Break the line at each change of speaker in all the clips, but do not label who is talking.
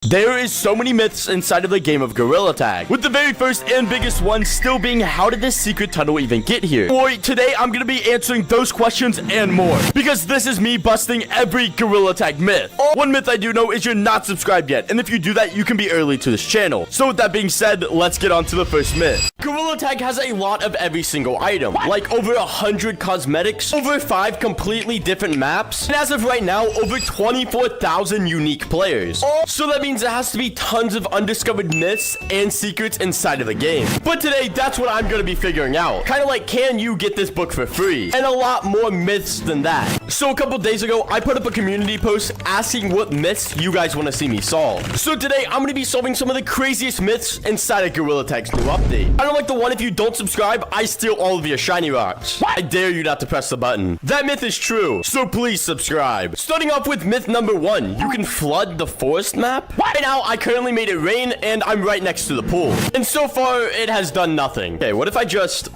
There is so many myths inside of the game of Gorilla Tag, with the very first and biggest one still being how did this secret tunnel even get here? Boy, today I'm gonna be answering those questions and more, because this is me busting every Gorilla Tag myth. One myth I do know is you're not subscribed yet, and if you do that, you can be early to this channel. So with that being said, let's get on to the first myth. Gorilla Tag has a lot of every single item, like over 100 cosmetics, over 5 completely different maps, and as of right now, over 24,000 unique players. So that means it has to be tons of undiscovered myths and secrets inside of the game. But today, that's what I'm gonna be figuring out. Kind of like, can you get this book for free? And a lot more myths than that. So a couple days ago, I put up a community post asking what myths you guys want to see me solve. So today, I'm gonna be solving some of the craziest myths inside of Gorilla Tag's new update. I don't like the one if you don't subscribe, I steal all of your shiny rocks. I dare you not to press the button. That myth is true, so please subscribe. Starting off with myth number 1, you can flood the forest map. Right now, I currently made it rain, and I'm right next to the pool. And so far, it has done nothing. Okay, what if I just...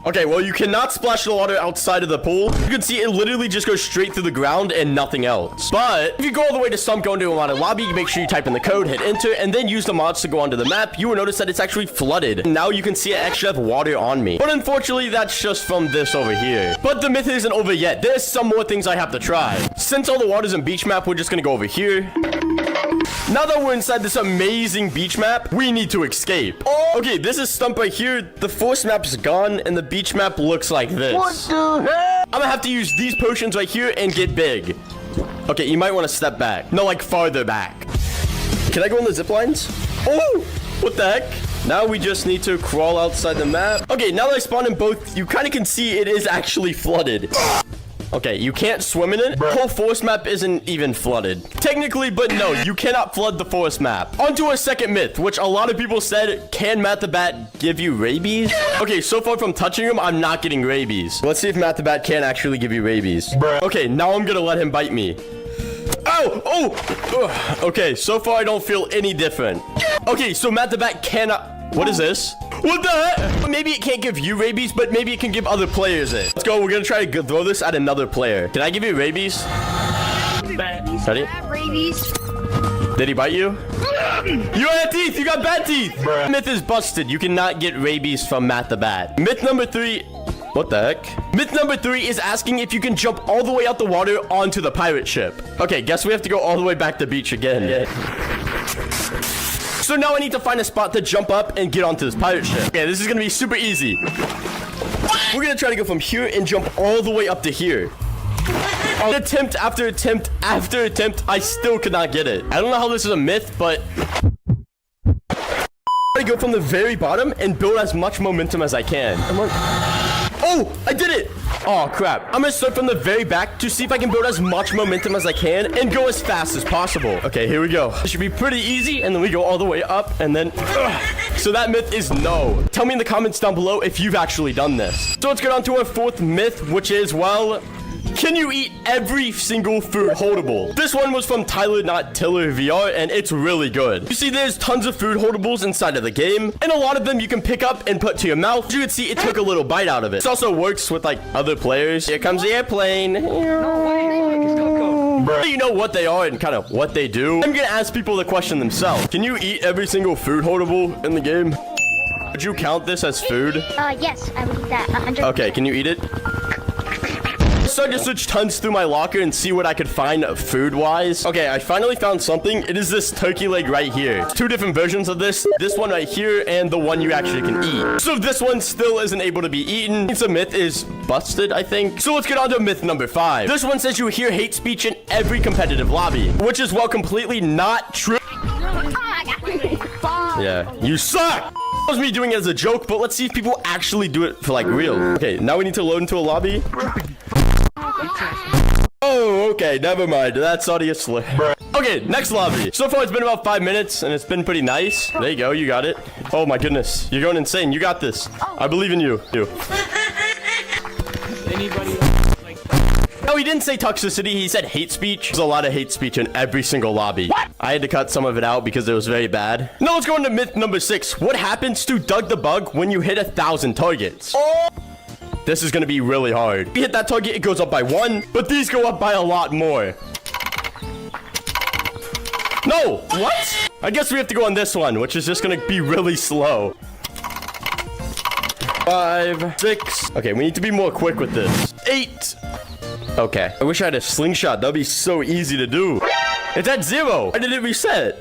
Okay, well, you cannot splash the water outside of the pool. You can see it literally just goes straight through the ground and nothing else. But if you go all the way to some go into a modded lobby, make sure you type in the code, hit enter, and then use the mods to go onto the map, you will notice that it's actually flooded. And now you can see I actually have water on me. But unfortunately, that's just from this over here. But the myth isn't over yet. There's some more things I have to try. Since all the water's in beach map, we're just gonna go over here. Now that we're inside this amazing beach map, we need to escape. Okay, this is Stump right here. The forest map's gone, and the beach map looks like this. What the heck? I'm gonna have to use these potions right here and get big. Okay, you might want to step back. No, like farther back. Can I go on the zip lines? Oh, what the heck? Now we just need to crawl outside the map. Okay, now that I spawned in both, you kind of can see it is actually flooded. Okay, you can't swim in it. The whole forest map isn't even flooded. Technically, but no, you cannot flood the forest map. On to our second myth, which a lot of people said, can Matt the Bat give you rabies? Okay, so far from touching him, I'm not getting rabies. Let's see if Matt the Bat can actually give you rabies. Okay, now I'm gonna let him bite me. Oh, oh, ugh. Okay, so far I don't feel any different. Okay, so Matt the Bat cannot... What is this? What the heck? Maybe it can't give you rabies, but maybe it can give other players it. Let's go. We're gonna try to throw this at another player. Can I give you rabies? Ready?
Rabies.
Did he bite you? You had teeth. You got bad teeth. Myth is busted. You cannot get rabies from Matt the Bat. Myth number 3. What the heck? Myth number 3 is asking if you can jump all the way out the water onto the pirate ship. Okay, guess we have to go all the way back to the beach again. So now I need to find a spot to jump up and get onto this pirate ship. Okay, this is gonna be super easy. We're gonna try to go from here and jump all the way up to here. Attempt after attempt after attempt, I still could not get it. I don't know how this is a myth, but... I go from the very bottom and build as much momentum as I can. Oh, I did it! Oh, crap. I'm gonna start from the very back to see if I can build as much momentum as I can and go as fast as possible. Okay, here we go. This should be pretty easy, and then we go all the way up, and then... So that myth is no. Tell me in the comments down below if you've actually done this. So let's get on to our 4th myth, which is, well... Can you eat every single food holdable? This one was from Tyler Not Tiller VR, and it's really good. You see, there's tons of food holdables inside of the game, and a lot of them you can pick up and put to your mouth. As you can see, it took a little bite out of it. This also works with, like, other players. Here comes the airplane. You know what they are and kind of what they do. I'm gonna ask people the question themselves. Can you eat every single food holdable in the game? Would you count this as food?
Yes, I would eat that. 100%.
Okay, can you eat it? I started to search tons through my locker and see what I could find food-wise. Okay, I finally found something. It is this turkey leg right here. 2 different versions of this. This one right here and the one you actually can eat. So this one still isn't able to be eaten. It's a myth is busted, I think. So let's get on to myth number 5. This one says you hear hate speech in every competitive lobby, which is, well, completely not true. Yeah, you suck! That was me doing it as a joke, but let's see if people actually do it for, like, real. Okay, now we need to load into a lobby. Oh, okay, never mind. That's audio slur. Okay, next lobby. So far, it's been about 5 minutes, and it's been pretty nice. There you go, you got it. Oh my goodness, you're going insane. You got this. I believe in you.
Anybody else like that?
No, he didn't say toxicity. He said hate speech. There's a lot of hate speech in every single lobby. What? I had to cut some of it out because it was very bad. Now let's go into myth number 6. What happens to Doug the Bug when you hit 1,000 targets? Oh! This is gonna be really hard. If you hit that target, it goes up by 1, but these go up by a lot more. No! What? I guess we have to go on this one, which is just gonna be really slow. 5, 6. Okay, we need to be more quick with this. 8. Okay. I wish I had a slingshot. That'd be so easy to do. It's at 0. Why did it reset?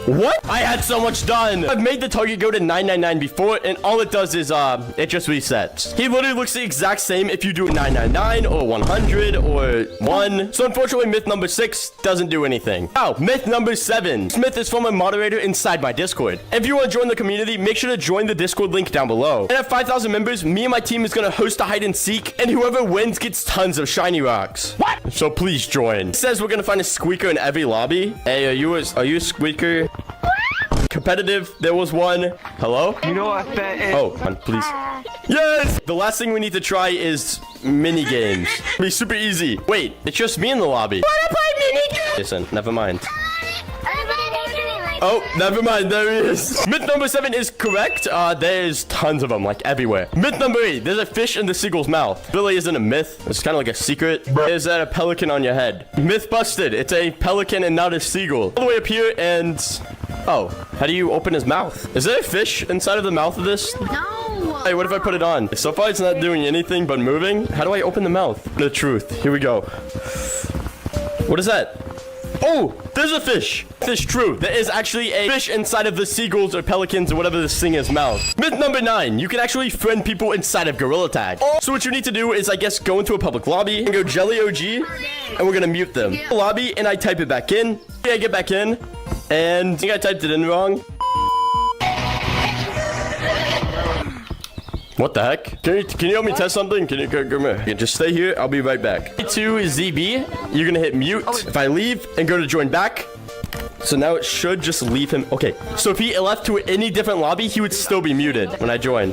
What? I had so much done. I've made the target go to 999 before, and all it does is, it just resets. He literally looks the exact same if you do 999 or 100 or 1. So unfortunately, myth number 6 doesn't do anything. Now, myth number 7. Smith is from a moderator inside my Discord. If you want to join the community, make sure to join the Discord link down below. And at 5,000 members, me and my team is going to host a hide and seek, and whoever wins gets tons of shiny rocks. What? So please join. It says we're going to find a squeaker in every lobby. Hey, are you a squeaker? Competitive, there was one. Hello?
You know what that is?
Oh, please. Yes! The last thing we need to try is mini games. It'll be super easy. Wait, it's just me in the lobby.
Wanna play mini games?
Listen, never mind. Oh, never mind. There he is. Myth number 7 is correct. There's tons of them, like everywhere. Myth number 8. There's a fish in the seagull's mouth. Really isn't a myth. It's kind of like a secret. Is that a pelican on your head? Myth busted. It's a pelican and not a seagull. All the way up here and... Oh, how do you open his mouth? Is there a fish inside of the mouth of this?
No.
Hey, what if I put it on? So far, it's not doing anything but moving. How do I open the mouth? The truth. Here we go. What is that? Oh, there's a fish. Fish, true. There is actually a fish inside of the seagulls or pelicans or whatever this thing is mouth. Myth number 9. You can actually friend people inside of Gorilla Tag. So what you need to do is, I guess, go into a public lobby and go Jelly OG, and we're gonna mute them. Lobby, and I type it back in. I get back in, and I think I typed it in wrong. What the heck? Can you help me test something? Can you come here? Okay, just stay here. I'll be right back. To ZB, you're gonna hit mute. If I leave and go to join back, so now it should just leave him. Okay, so if he left to any different lobby, he would still be muted when I join.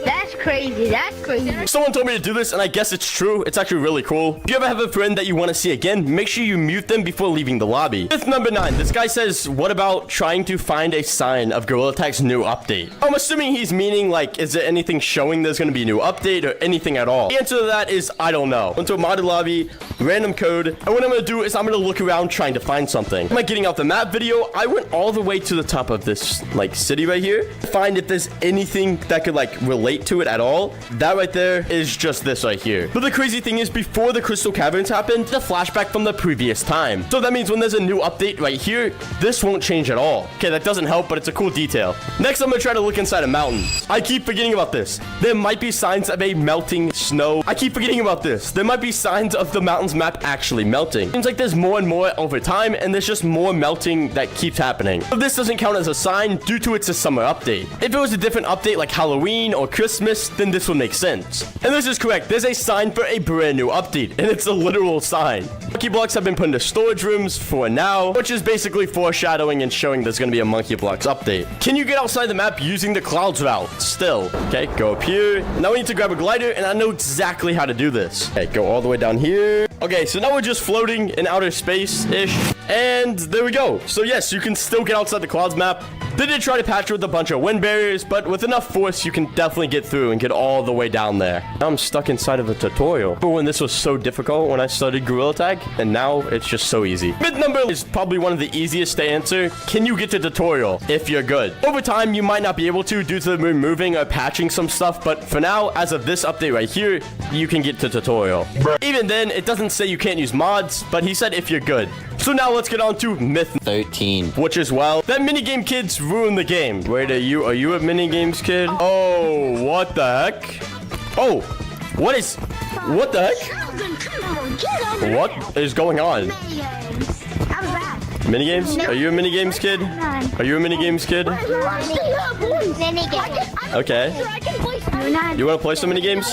That's crazy. That's crazy.
Someone told me to do this, and I guess it's true. It's actually really cool. If you ever have a friend that you want to see again, make sure you mute them before leaving the lobby. Myth number 9. This guy says, what about trying to find a sign of Gorilla Tag's new update? I'm assuming he's meaning, like, is there anything showing there's going to be a new update or anything at all? The answer to that is, I don't know. Went to a modded lobby, random code, and what I'm going to do is I'm going to look around trying to find something. Am I getting off the map video? I went all the way to the top of this, like, city right here to find if there's anything that could, like, relate to it at all. That right there is just this right here. But the crazy thing is, before the Crystal Caverns happened, the flashback from the previous time. So that means when there's a new update right here, this won't change at all. Okay, that doesn't help, but it's a cool detail. Next, I'm gonna try to look inside a mountain. I keep forgetting about this. There might be signs of a melting snow. I keep forgetting about this. There might be signs of the mountain's map actually melting. Seems like there's more and more over time, and there's just more melting that keeps happening. But this doesn't count as a sign due to it's a summer update. If it was a different update like Halloween or Christmas, then this would make sense. And this is correct. There's a sign for a brand new update, and it's a literal sign. Monkey blocks have been put into storage rooms for now, which is basically foreshadowing and showing there's going to be a monkey blocks update. Can you get outside the map using the clouds route? Still. Okay, go up here. Now we need to grab a glider, and I know exactly how to do this. Okay, go all the way down here. Okay, so now we're just floating in outer space-ish, and there we go. So yes, you can still get outside the clouds map. They did try to patch with a bunch of wind barriers, but with enough force, you can definitely get through and get all the way down there. Now I'm stuck inside of a tutorial. But when this was so difficult when I started Gorilla Tag, and now it's just so easy. Myth number is probably one of the easiest to answer. Can you get to tutorial if you're good? Over time, you might not be able to due to removing or patching some stuff, but for now, as of this update right here, you can get to tutorial. Even then, it doesn't say you can't use mods, but he said if you're good. So now let's get on to myth 13, which is, well, that minigame kids ruin the game. Wait, are you a minigames kid? Oh, what the heck? Oh, what the heck? What is going on? Minigames? Are you a minigames kid? Are you a minigames kid? Okay. You want to play some minigames?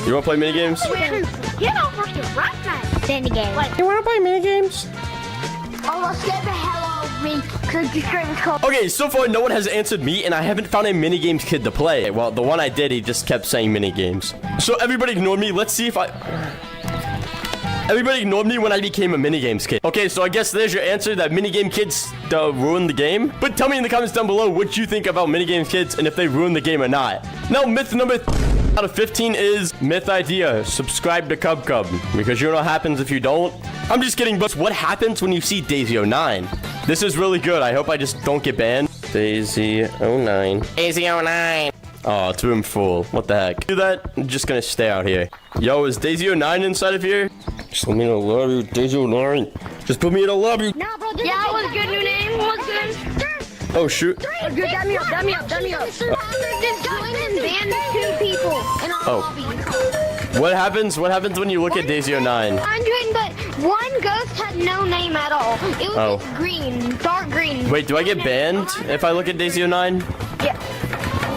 You want to play minigames?
You want to play minigames? Oh, let's get the hell out of me, because your stream is called.
Okay, so far no one has answered me, and I haven't found a minigames kid to play. Well, the one I did, he just kept saying minigames. So everybody ignored me. Let's see if Everybody ignored me when I became a minigames kid. Okay, so I guess there's your answer, that minigame kids ruin the game. But tell me in the comments down below what you think about minigames kids and if they ruin the game or not. Now, myth number Out of 15 is myth idea. Subscribe to Cub Cub, because you know what happens if you don't. I'm just kidding, but what happens when you see Daisy09? This is really good. I hope I just don't get banned. Daisy09. Daisy09. Oh, it's room full. What the heck? Do that. I'm just gonna stay out here. Yo, is Daisy09 inside of here? Just let me know. Love you, Daisy09. Just put me in a love you.
Nah, bro. Yeah, it was good. New name. What's good?
Oh, shoot.
Good. Dab me up. Dab me up. Dab me up. Just join and ban 2 people in our lobby.
What happens? What happens when you look at Daisy09?
100, but one ghost had no name at all. It was just green, dark green.
Wait, do I get banned if I look at Daisy09?
Yeah.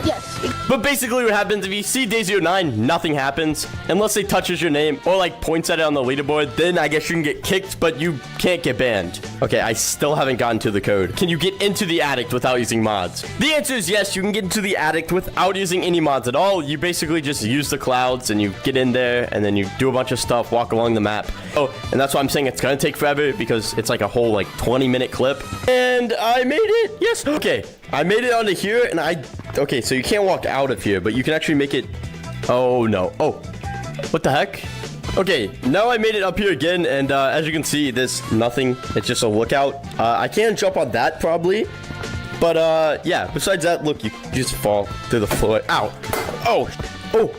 Yes.
But basically what happens if you see Daisy09, nothing happens. Unless they touches your name or like points at it on the leaderboard, then I guess you can get kicked, but you can't get banned. Okay, I still haven't gotten to the code. Can you get into the attic without using mods? The answer is yes, you can get into the attic without using any mods at all. You basically just use the clouds and you get in there and then you do a bunch of stuff, walk along the map. Oh, and that's why I'm saying it's gonna take forever because it's like a whole like 20-minute clip. And I made it, yes. Okay, I made it onto here and okay, so you can't walk out of here, but you can actually make it. Oh no. Oh, what the heck? Okay, now I made it up here again, and as you can see, there's nothing. It's just a lookout. I can't jump on that probably, but yeah, besides that, look, you just fall through the floor. Ow. Oh.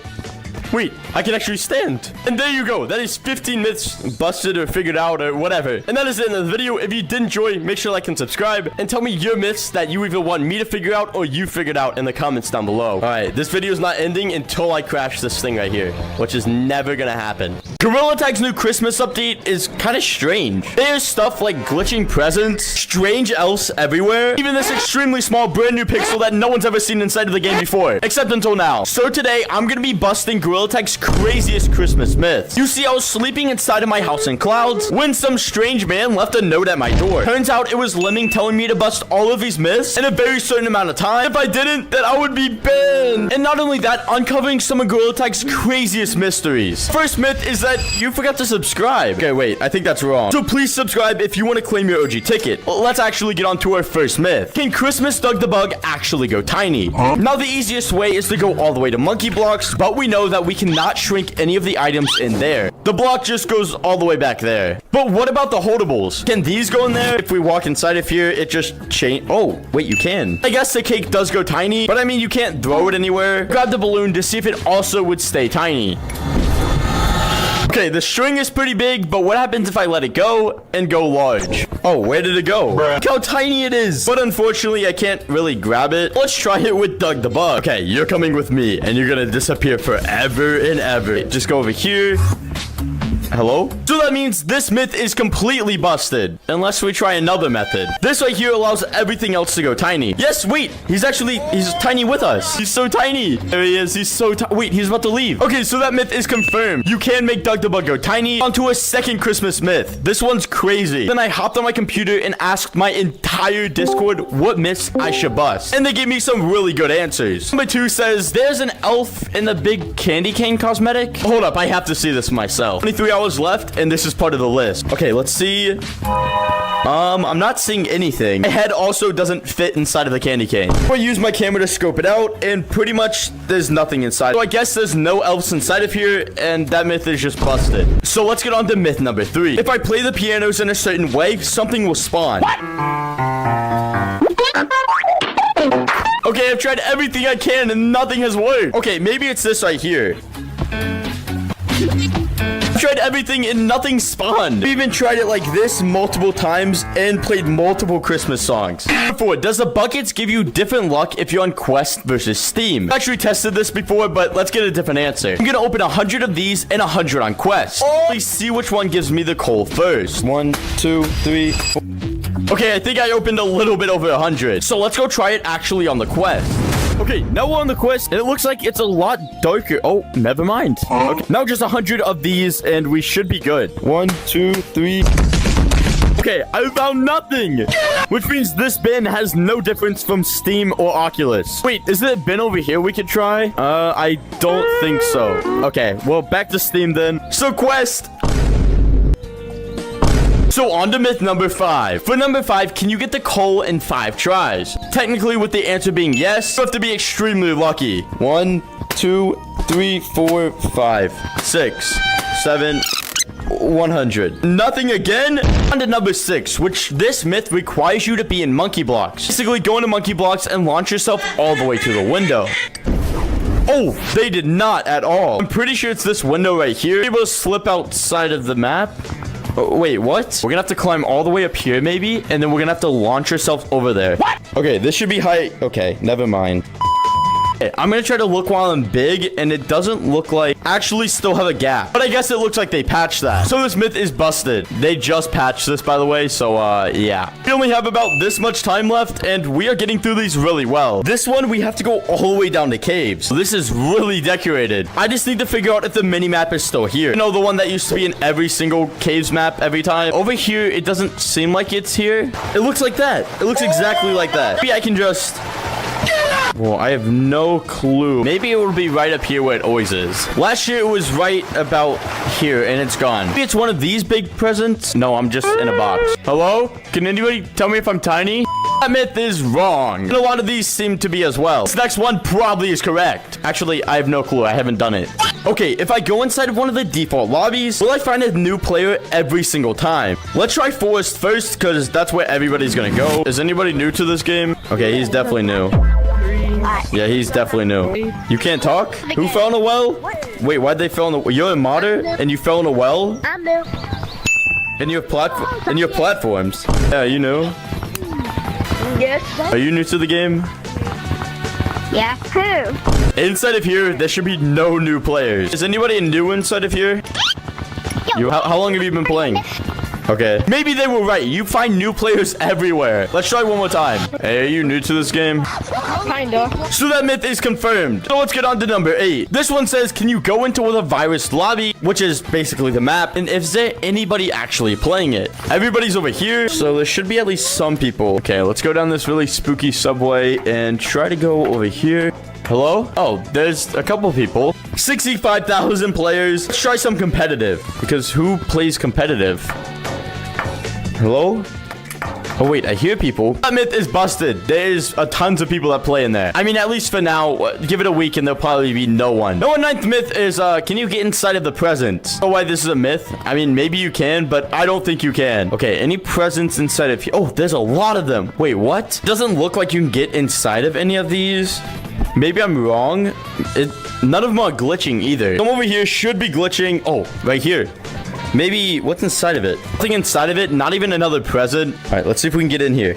Wait, I can actually stand. And there you go. That is 15 myths busted or figured out or whatever. And that is the end of the video. If you did enjoy, make sure to like and subscribe. And tell me your myths that you either want me to figure out or you figured out in the comments down below. All right, this video is not ending until I crash this thing right here, which is never gonna happen. Gorilla Tag's new Christmas update is kind of strange. There's stuff like glitching presents, strange elves everywhere, even this extremely small brand new pixel that no one's ever seen inside of the game before, except until now. So today, I'm gonna be busting Gorilla Tag's craziest Christmas myths. You see, I was sleeping inside of my house in clouds when some strange man left a note at my door. Turns out it was Lemming telling me to bust all of these myths in a very certain amount of time. If I didn't, then I would be banned. And not only that, uncovering some of Gorilla Tag's craziest mysteries. First myth is that you forgot to subscribe. Okay, wait, I think that's wrong. So please subscribe if you want to claim your OG ticket. Well, let's actually get on to our first myth. Can Christmas Doug the Bug actually go tiny? Now, the easiest way is to go all the way to monkey blocks, but we know that we cannot shrink any of the items in there. The block just goes all the way back there. But what about the holdables? Can these go in there? If we walk inside of here, it just change. Oh, wait, you can. I guess the cake does go tiny, but I mean, you can't throw it anywhere. Grab the balloon to see if it also would stay tiny. Okay, the string is pretty big, but what happens if I let it go and go large? Oh, where did it go? Look how tiny it is. But unfortunately, I can't really grab it. Let's try it with Doug the Bug. Okay, you're coming with me, and you're gonna disappear forever and ever. Just go over here. Hello? So that means this myth is completely busted. Unless we try another method. This right here allows everything else to go tiny. Yes, wait. He's tiny with us. He's so tiny. There he is. He's so tiny. Wait, he's about to leave. Okay, so that myth is confirmed. You can make Doug the Bug go tiny. Onto a second Christmas myth. This one's crazy. Then I hopped on my computer and asked my entire Discord what myths I should bust. And they gave me some really good answers. Number 2 says, there's an elf in the big candy cane cosmetic. Hold up, I have to see this myself. 23 hours left, and this is part of the list. Okay, let's see. I'm not seeing anything. My head also doesn't fit inside of the candy cane. I use my camera to scope it out, and pretty much there's nothing inside. So I guess there's no elves inside of here, and that myth is just busted. So let's get on to myth number 3. If I play the pianos in a certain way, something will spawn. What? Okay, I've tried everything I can, and nothing has worked. Okay, maybe it's this right here. Tried everything and nothing spawned. We even tried it like this multiple times and played multiple Christmas songs. Number 4, does the buckets give you different luck if you're on Quest versus Steam? I actually tested this before, but let's get a different answer. I'm gonna open 100 of these and 100 on Quest. Please see which one gives me the coal first. 1, 2, 3, 4. Okay, I think I opened a little bit over 100. So let's go try it actually on the Quest. Okay, now we're on the Quest, and it looks like it's a lot darker. Oh, never mind. Okay, now just 100 of these, and we should be good. 1, 2, 3. Okay, I found nothing, which means this bin has no difference from Steam or Oculus. Wait, is there a bin over here we could try? I don't think so. Okay, well, back to Steam then. So, Quest. So on to myth number 5. For number 5, can you get the coal in 5 tries? Technically, with the answer being yes, you have to be extremely lucky. 1, 2, 3, 4, 5, 6, 7, 100. Nothing again. On to number 6, which this myth requires you to be in monkey blocks. Basically, go into monkey blocks and launch yourself all the way to the window. Oh, they did not at all. I'm pretty sure it's this window right here. You're able to slip outside of the map. Oh, wait, what? We're gonna have to climb all the way up here, maybe, and then we're gonna have to launch yourself over there. What? Okay, this should be high. Okay, never mind. Okay, I'm gonna try to look while I'm big, and it doesn't look like actually still have a gap. But I guess it looks like they patched that. So this myth is busted. They just patched this, by the way, so yeah. We only have about this much time left, and we are getting through these really well. This one, we have to go all the way down to caves. So this is really decorated. I just need to figure out if the mini-map is still here. You know, the one that used to be in every single caves map every time. Over here, it doesn't seem like it's here. It looks like that. It looks exactly like that. Maybe I can just... Well, I have no clue. Maybe it will be right up here where it always is. Last year, it was right about here, and it's gone. Maybe it's one of these big presents. No, I'm just in a box. Hello? Can anybody tell me if I'm tiny? That myth is wrong. And a lot of these seem to be as well. This next one probably is correct. Actually, I have no clue. I haven't done it. Okay, if I go inside of one of the default lobbies, will I find a new player every single time? Let's try Forest first, because that's where everybody's gonna go. Is anybody new to this game? Okay, he's definitely new. Yeah, he's definitely new. You can't talk? Who fell in a well? Wait, why'd they fall in the... You're a modder, and you fell in a well?
I'm new.
And you have platforms. Yeah, you know.
Yes.
Are you new to the game?
Yeah. Who?
Inside of here, there should be no new players. Is anybody new inside of here? How long have you been playing? Okay. Maybe they were right. You find new players everywhere. Let's try one more time. Hey, are you new to this game?
Kinda.
So that myth is confirmed. So let's get on to number 8. This one says, can you go into a virus lobby, which is basically the map, and is there anybody actually playing it? Everybody's over here, so there should be at least some people. Okay, let's go down this really spooky subway and try to go over here. Hello? Oh, there's a couple people. 65,000 players. Let's try some competitive, because who plays competitive? Hello? Oh, wait, I hear people. That myth is busted. There's tons of people that play in there. I mean, at least for now, give it a week and there'll probably be no one. No, 9th myth is, can you get inside of the presents? Oh, why this is a myth? I mean, maybe you can, but I don't think you can. Okay, any presents inside of here? Oh, there's a lot of them. Wait, what? Doesn't look like you can get inside of any of these. Maybe I'm wrong. None of them are glitching either. Some over here should be glitching. Oh, right here. Maybe, what's inside of it? Nothing inside of it, not even another present. All right, let's see if we can get in here.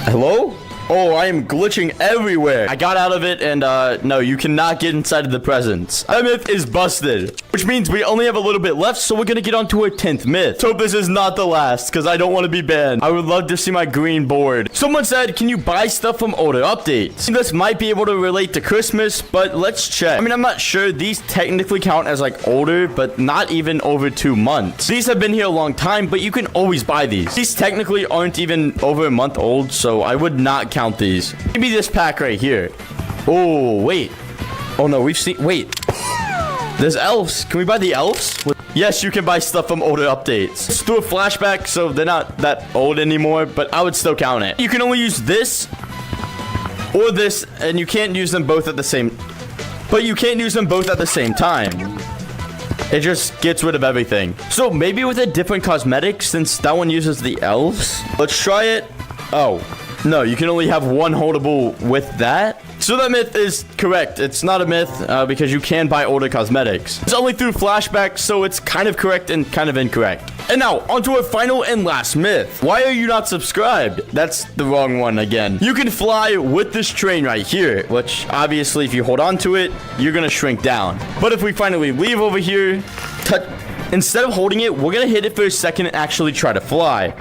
Hello? Oh, I am glitching everywhere. I got out of it, and no, you cannot get inside of the presents. That myth is busted, which means we only have a little bit left, so we're gonna get on to our 10th myth. So this is not the last, because I don't want to be banned. I would love to see my green board. Someone said, can you buy stuff from older updates? This might be able to relate to Christmas, but let's check. I mean, I'm not sure. These technically count as like older, but not even over 2 months. These have been here a long time, but you can always buy these. These technically aren't even over a month old, so I would not count these. Maybe this pack right here. Oh, wait. Oh, no, we've seen... Wait. There's elves. Can we buy the elves? Yes, you can buy stuff from older updates. Let's do a flashback, so they're not that old anymore, but I would still count it. You can only use this or this, and you can't use them both at the same... But you can't use them both at the same time. It just gets rid of everything. So maybe with a different cosmetic, since that one uses the elves. Let's try it. Oh. No, you can only have one holdable with that. So that myth is correct. It's not a myth because you can buy older cosmetics. It's only through flashbacks, so it's kind of correct and kind of incorrect. And now, onto our final and last myth. Why are you not subscribed? That's the wrong one again. You can fly with this train right here, which obviously if you hold on to it, you're gonna shrink down. But if we finally leave over here, instead of holding it, we're gonna hit it for a second and actually try to fly.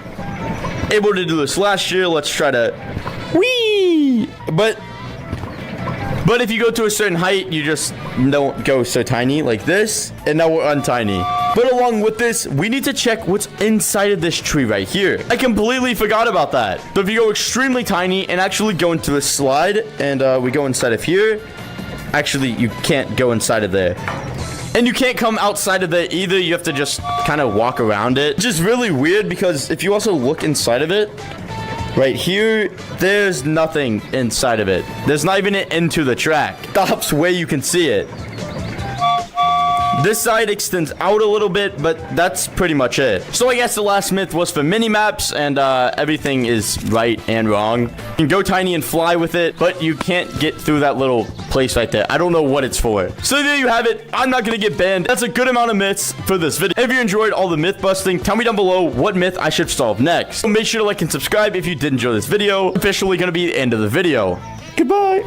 Able to do this last year. Let's try to whee. But if you go to a certain height, you just don't go so tiny like this, and now we're untiny. But along with this, we need to check what's inside of this tree right here. I completely forgot about that. So if you go extremely tiny and actually go into the slide, and we go inside of here, actually you can't go inside of there. And you can't come outside of it either. You have to just kind of walk around it. Which is really weird because if you also look inside of it, Right here, there's nothing inside of it. There's not even an end to the track. Stops where you can see it. This side extends out a little bit, but that's pretty much it. So I guess the last myth was for mini-maps, and everything is right and wrong. You can go tiny and fly with it, but you can't get through that little place right there. I don't know what it's for. So there you have it. I'm not gonna get banned. That's a good amount of myths for this video. If you enjoyed all the myth busting, tell me down below what myth I should solve next. So make sure to like and subscribe if you did enjoy this video. Officially gonna be the end of the video. Goodbye.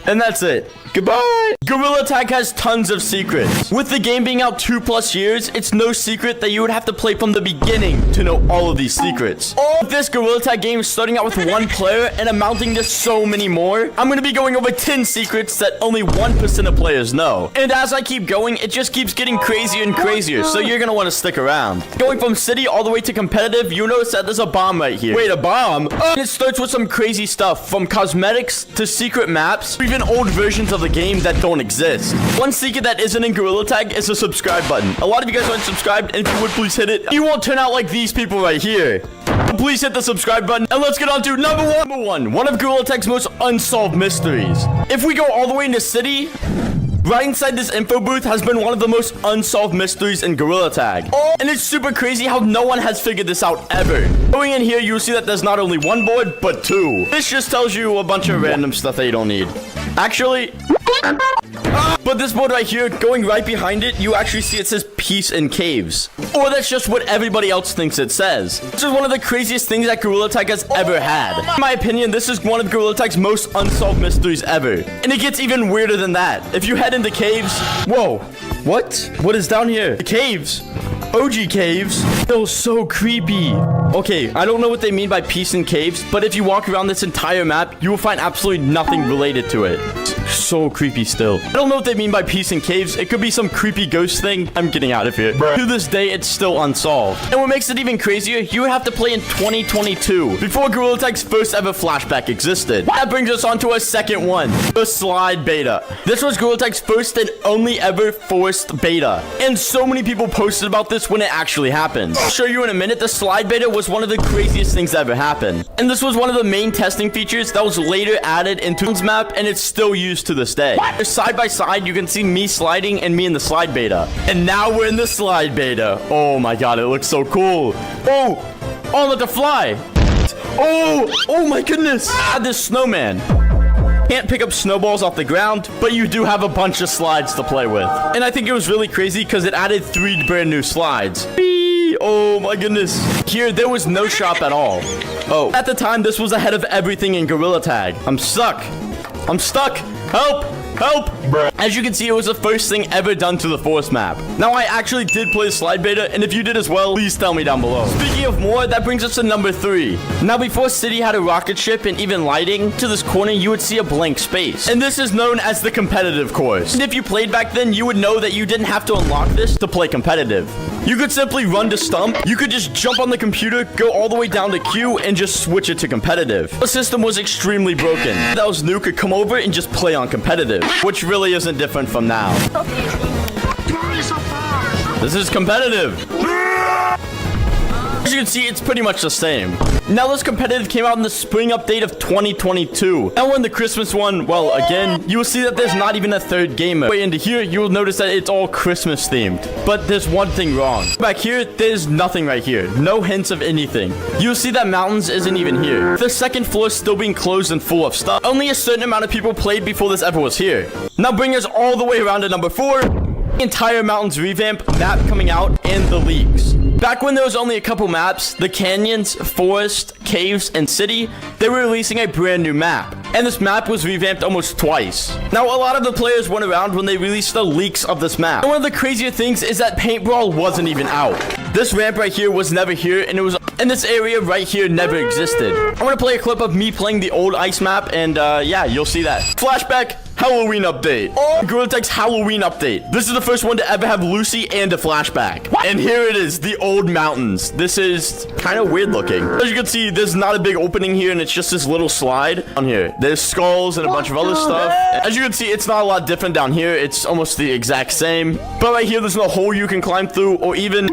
And that's it. Goodbye. Gorilla Tag has tons of secrets. With the game being out 2+ years, it's no secret that you would have to play from the beginning to know all of these secrets. All of this Gorilla Tag game is starting out with 1 player and amounting to so many more. I'm going to be going over 10 secrets that only 1% of players know. And as I keep going, it just keeps getting crazier and crazier, so you're going to want to stick around. Going from city all the way to competitive, you'll notice that there's a bomb right here. Wait, a bomb? And it starts with some crazy stuff, from cosmetics to secret maps, or even old versions of the game that don't exist. One secret that isn't in Gorilla Tag is the subscribe button. A lot of you guys aren't subscribed, and if you would please hit it, you won't turn out like these people right here. Please hit the subscribe button, and let's get on to number one of Gorilla Tag's most unsolved mysteries. If we go all the way into city, right inside this info booth has been one of the most unsolved mysteries in Gorilla Tag. And it's super crazy how no one has figured this out ever. Going in here, you'll see that there's not only 1 board, but 2. This just tells you a bunch of random stuff that you don't need. Actually, but this board right here, going right behind it, you actually see it says peace in caves. Or that's just what everybody else thinks it says. This is one of the craziest things that Gorilla Tag has ever had. In my opinion, this is one of Gorilla Tag's most unsolved mysteries ever. And it gets even weirder than that. If you head into caves, whoa, what? What is down here? The caves. OG caves. They're so creepy. Okay, I don't know what they mean by peace in caves, but if you walk around this entire map, you will find absolutely nothing related to it. So creepy still. I don't know what they mean by peace in caves. It could be some creepy ghost thing. I'm getting out of here. To this day, it's still unsolved. And what makes it even crazier, you would have to play in 2022, before Gorilla Tag's first ever flashback existed. That brings us on to our second one, the slide beta. This was Gorilla Tag's first and only ever forced beta. And so many people posted about this when it actually happened. I'll show you in a minute. The slide beta was one of the craziest things that ever happened. And this was one of the main testing features that was later added into this map, and it's still used to this day. Side by side, you can see me sliding and me in the slide beta. And now we're in the slide beta. Oh my god, it looks so cool. Oh, I'm about to fly. Oh my goodness. Add this snowman. Can't pick up snowballs off the ground, but you do have a bunch of slides to play with. And I think it was really crazy because it added 3 brand new slides. Oh my goodness. Here, there was no shop at all. Oh, at the time, this was ahead of everything in Gorilla Tag. I'm stuck. I'm stuck. Help! Help! Bruh. As you can see, it was the first thing ever done to the Force map. Now, I actually did play the slide beta, and if you did as well, please tell me down below. Speaking of more, that brings us to number 3. Now, before City had a rocket ship and even lighting, to this corner, you would see a blank space. And this is known as the competitive course. And if you played back then, you would know that you didn't have to unlock this to play competitive. You could simply run to Stump, you could just jump on the computer, go all the way down to Q, and just switch it to competitive. The system was extremely broken. That was new could come over and just play on competitive, which really isn't different from now. This is competitive. As you can see, it's pretty much the same. Now, this competitive came out in the spring update of 2022. And when the Christmas one, well, again, you will see that there's not even a 3rd game mode. Way into here, you will notice that it's all Christmas themed. But there's one thing wrong. Back here, there's nothing right here. No hints of anything. You'll see that mountains isn't even here. The 2nd floor is still being closed and full of stuff. Only a certain amount of people played before this ever was here. Now, bring us all the way around to number 4. The entire mountains revamp, map coming out, and the leaks. Back when there was only a couple maps, the canyons, forest, caves, and city, they were releasing a brand new map. And this map was revamped almost twice. Now, a lot of the players went around when they released the leaks of this map. And one of the crazier things is that Paint Brawl wasn't even out. This ramp right here was never here, and this area right here never existed. I'm gonna play a clip of me playing the old ice map, and yeah, you'll see that. Flashback. Halloween update. Gorilla Tag's Halloween update. This is the first one to ever have Lucy and a flashback. And here it is, the old mountains. This is kind of weird looking. As you can see, there's not a big opening here, and it's just this little slide on here. There's skulls and a bunch of other stuff. As you can see, it's not a lot different down here. It's almost the exact same. But right here, there's no hole you can climb through, or even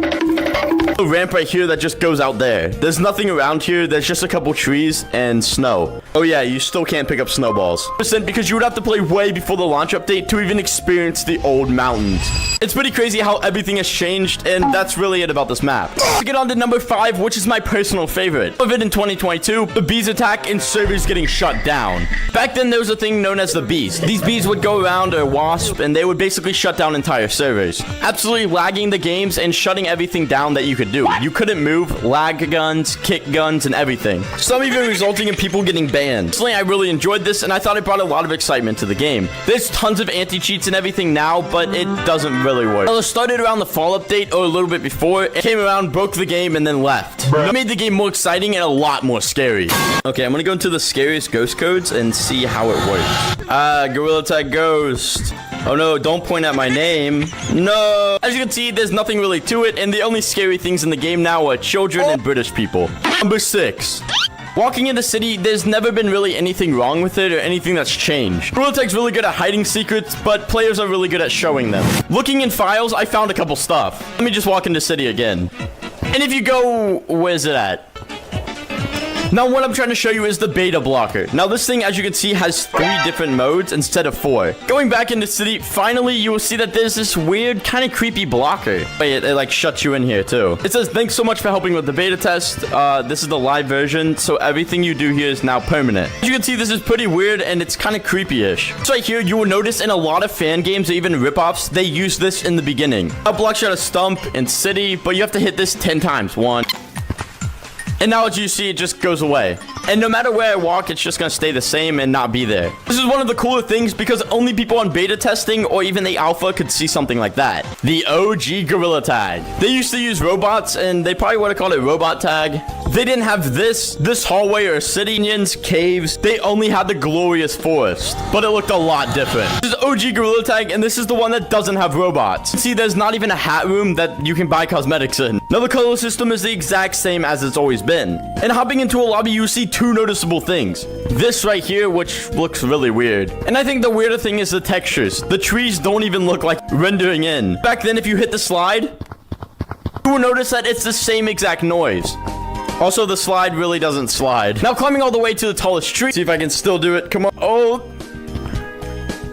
A ramp right here that just goes out there. There's nothing around here. There's just a couple trees and snow. Oh yeah, you still can't pick up snowballs. Because you would have to play way before the launch update to even experience the old mountains. It's pretty crazy how everything has changed, and that's really it about this map. To get on to number 5, which is my personal favorite. Of it in 2022, the bees attack and servers getting shut down. Back then, there was a thing known as the bees. These bees would go around a wasp, and they would basically shut down entire servers. Absolutely lagging the games and shutting everything down that you could do. You couldn't move, lag guns, kick guns, and everything. Some even resulting in people getting banned. Personally, I really enjoyed this, and I thought it brought a lot of excitement to the game. There's tons of anti-cheats and everything now, but it doesn't really work. Well, it started around the fall update or a little bit before. It came around, broke the game, and then left. It made the game more exciting and a lot more scary. Okay, I'm gonna go into the scariest ghost codes and see how it works. Gorilla Tag Ghost. Oh no, don't point at my name. No. As you can see, there's nothing really to it, and the only scary things in the game now are children and British people. Number 6. Walking in the city, there's never been really anything wrong with it or anything that's changed. Gorilla Tag's really good at hiding secrets, but players are really good at showing them. Looking in files, I found a couple stuff. Let me just walk into city again. And if you go, where's it at? Now, what I'm trying to show you is the beta blocker. Now, this thing, as you can see, has 3 different modes instead of 4. Going back into city, finally, you will see that there's this weird, kind of creepy blocker. Wait, it like shuts you in here, too. It says, thanks so much for helping with the beta test. This is the live version, so everything you do here is now permanent. As you can see, this is pretty weird, and it's kind of creepy-ish. So right here, you will notice in a lot of fan games or even rip-offs, they use this in the beginning. A block shot a stump in city, but you have to hit this 10 times. 1. And now as you see, it just goes away. And no matter where I walk, it's just gonna stay the same and not be there. This is one of the cooler things because only people on beta testing or even the alpha could see something like that. The OG Gorilla Tag. They used to use robots, and they probably would have called it Robot Tag. They didn't have this hallway or city, unions, caves. They only had the glorious forest, but it looked a lot different. This is OG Gorilla Tag, and this is the one that doesn't have robots. See, there's not even a hat room that you can buy cosmetics in. Now, the color system is the exact same as it's always been. And hopping into a lobby, you see 2 noticeable things. This right here, which looks really weird. And I think the weirder thing is the textures. The trees don't even look like rendering in. Back then, if you hit the slide, you will notice that it's the same exact noise. Also, the slide really doesn't slide. Now, climbing all the way to the tallest tree. See if I can still do it. Come on. Oh.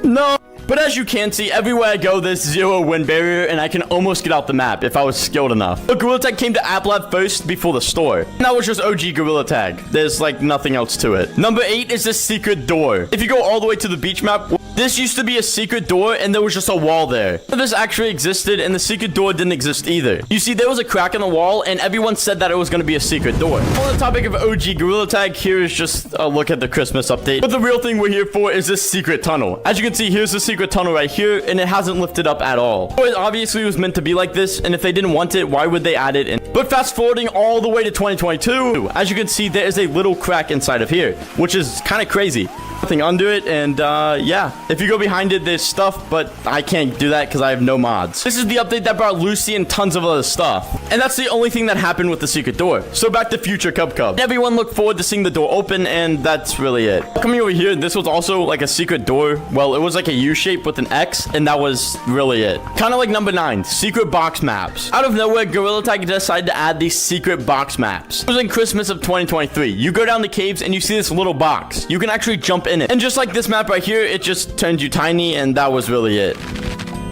No. But as you can see, everywhere I go, there's 0 wind barrier, and I can almost get out the map if I was skilled enough. But Gorilla Tag came to App Lab first before the store. And that was just OG Gorilla Tag. There's like nothing else to it. Number 8 is this secret door. If you go all the way to the beach map, this used to be a secret door, and there was just a wall there. This actually existed, and the secret door didn't exist either. You see, there was a crack in the wall, and everyone said that it was going to be a secret door. On the topic of OG Gorilla Tag, here is just a look at the Christmas update. But the real thing we're here for is this secret tunnel. As you can see, here's the secret tunnel right here, and it hasn't lifted up at all. So it obviously was meant to be like this, and if they didn't want it, why would they add it in? But fast forwarding all the way to 2022, as you can see, there is a little crack inside of here, which is kind of crazy. Nothing under it, and yeah, if you go behind it, there's stuff, but I can't do that because I have no mods. This is the update that brought Lucy and tons of other stuff, and that's the only thing that happened with the secret door. So back to future Cub. Everyone looked forward to seeing the door open, and that's really it. Coming over here, this was also like a secret door. Well, it was like a U shape with an X, and that was really it. Kind of like number 9, secret box maps. Out of nowhere, Gorilla Tag decided to add these secret box maps. It was in Christmas of 2023. You go down the caves, and you see this little box. You can actually jump in it. And just like this map right here, it just turned you tiny, and that was really it.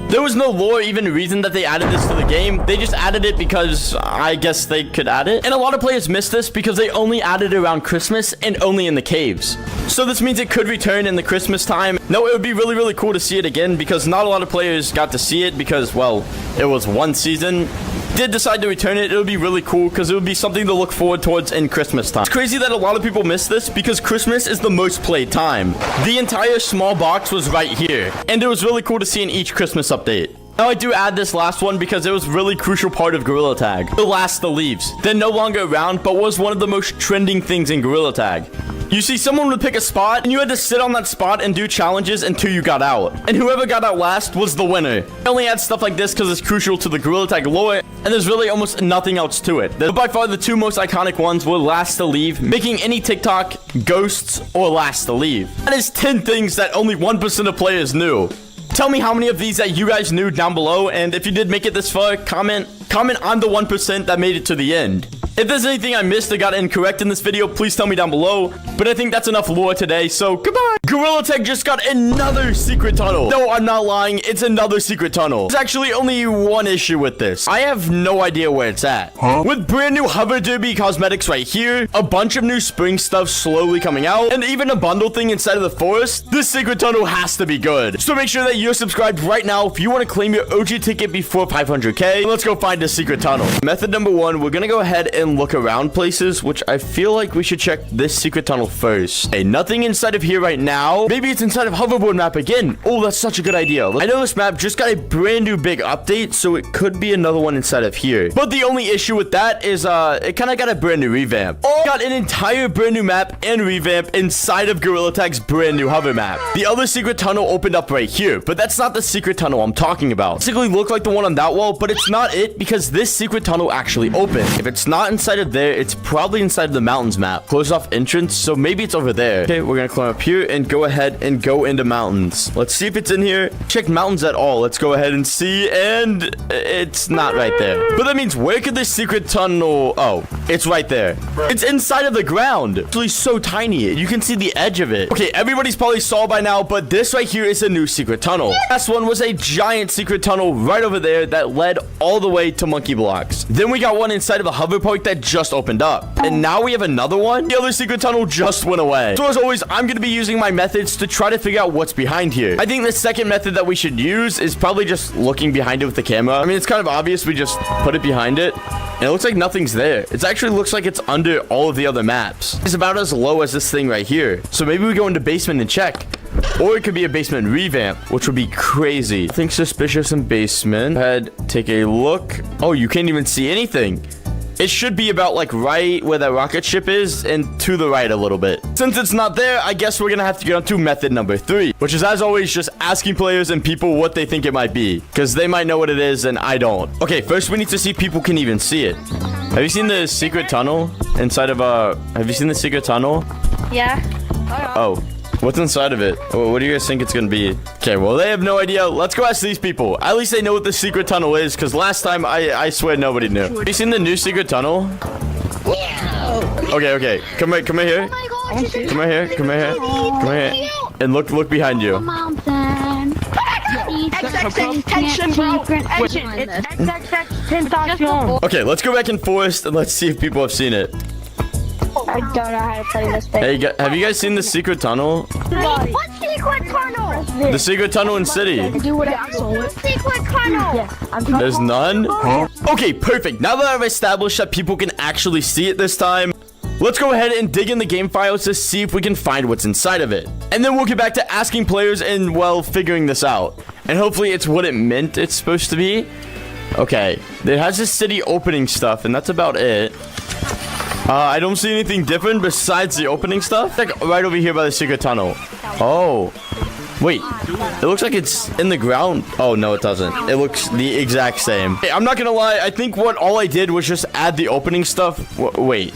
There was no lore, even reason that they added this to the game. They just added it because I guess they could add it. And a lot of players missed this because they only added it around Christmas and only in the caves. So this means it could return in the Christmas time. No, it would be really, really cool to see it again because not a lot of players got to see it because, well, it was one season. Did decide to return it, it would be really cool because it would be something to look forward towards in Christmas time. It's crazy that a lot of people miss this because Christmas is the most played time. The entire small box was right here, and it was really cool to see in each Christmas update. Now I do add this last one because it was a really crucial part of Gorilla Tag. The last the leaves. They're no longer around, but was one of the most trending things in Gorilla Tag. You see, someone would pick a spot, and you had to sit on that spot and do challenges until you got out. And whoever got out last was the winner. I only add stuff like this because it's crucial to the Gorilla Tag lore, and there's really almost nothing else to it. But by far, the 2 most iconic ones were Last to Leave, making any TikTok, Ghosts, or Last to Leave. That is 10 things that only 1% of players knew. Tell me how many of these that you guys knew down below, and if you did make it this far, comment on the 1% that made it to the end. If there's anything I missed or got incorrect in this video, please tell me down below. But I think that's enough lore today, so goodbye. Gorilla Tag just got another secret tunnel. No, I'm not lying. It's another secret tunnel. There's actually only one issue with this. I have no idea where it's at. With brand new hover derby cosmetics right here, a bunch of new spring stuff slowly coming out, and even a bundle thing inside of the forest, this secret tunnel has to be good. So make sure that you're subscribed right now if you want to claim your OG ticket before 500k. Let's go find a secret tunnel. Method number 1, we're gonna go ahead and look around places, which I feel like we should check this secret tunnel first. Hey, nothing inside of here right now. Maybe it's inside of hoverboard map again. Oh, that's such a good idea. I know this map just got a brand new big update, so it could be another one inside of here. But the only issue with that is it kind of got a brand new revamp. Oh, got an entire brand new map and revamp inside of Gorilla Tag's brand new hover map. The other secret tunnel opened up right here, but that's not the secret tunnel I'm talking about. Basically look like the one on that wall, but it's not it because this secret tunnel actually opened. If it's not inside of there, it's probably inside of the mountains map. Close off entrance, so maybe it's over there. Okay, we're gonna climb up here and go ahead and go into mountains. Let's see if it's in here. Check mountains at all. Let's go ahead and see, and it's not right there. But that means where could this secret tunnel... Oh, it's right there. It's inside of the ground. It's actually so tiny. You can see the edge of it. Okay, everybody's probably saw by now, but this right here is a new secret tunnel. Last one was a giant secret tunnel right over there that led all the way to Monkey Blocks. Then we got one inside of a hover park that just opened up. And now we have another one. The other secret tunnel just went away. So as always, I'm going to be using my methods to try to figure out what's behind here. I think the second method that we should use is probably just looking behind it with the camera. I mean, it's kind of obvious. We just put it behind it. And it looks like nothing's there. It actually looks like it's under all of the other maps. It's about as low as this thing right here. So maybe we go into basement and check. Or it could be a basement revamp, which would be crazy. Nothing suspicious in basement. Go ahead, take a look. Oh, you can't even see anything. It should be about like right where that rocket ship is and to the right a little bit. Since it's not there, I guess we're gonna have to get on to method number 3, which is as always just asking players and people what they think it might be, because they might know what it is and I don't. Okay, first we need to see if people can even see it. Have you seen the secret tunnel inside of have you seen the secret tunnel?
Yeah.
Oh. What's inside of it? What do you guys think it's gonna be? Okay, well, they have no idea. Let's go ask these people. At least they know what the secret tunnel is, because last time, I swear nobody knew. Have you seen the new secret tunnel? Okay. Come right here. Come right here. Come right here. Come right here. And look behind you.
Mountain.
Tension, bro. Tension.
Okay, let's go back in forest and let's see if people have seen it.
I don't know how to play this thing.
Hey, have you guys seen the secret tunnel?
What secret tunnel?
The secret tunnel in city.
Do what secret tunnel? Yes,
There's none? Huh? Okay, perfect. Now that I've established that people can actually see it this time, let's go ahead and dig in the game files to see if we can find what's inside of it. And then we'll get back to asking players and, well, figuring this out. And hopefully it's what it meant it's supposed to be. Okay, it has this city opening stuff, and that's about it. I don't see anything different besides the opening stuff. Like right over here by the secret tunnel. Oh. Wait. It looks like it's in the ground. Oh, no, it doesn't. It looks the exact same. Hey, I'm not gonna lie. I think all I did was just add the opening stuff. Wait.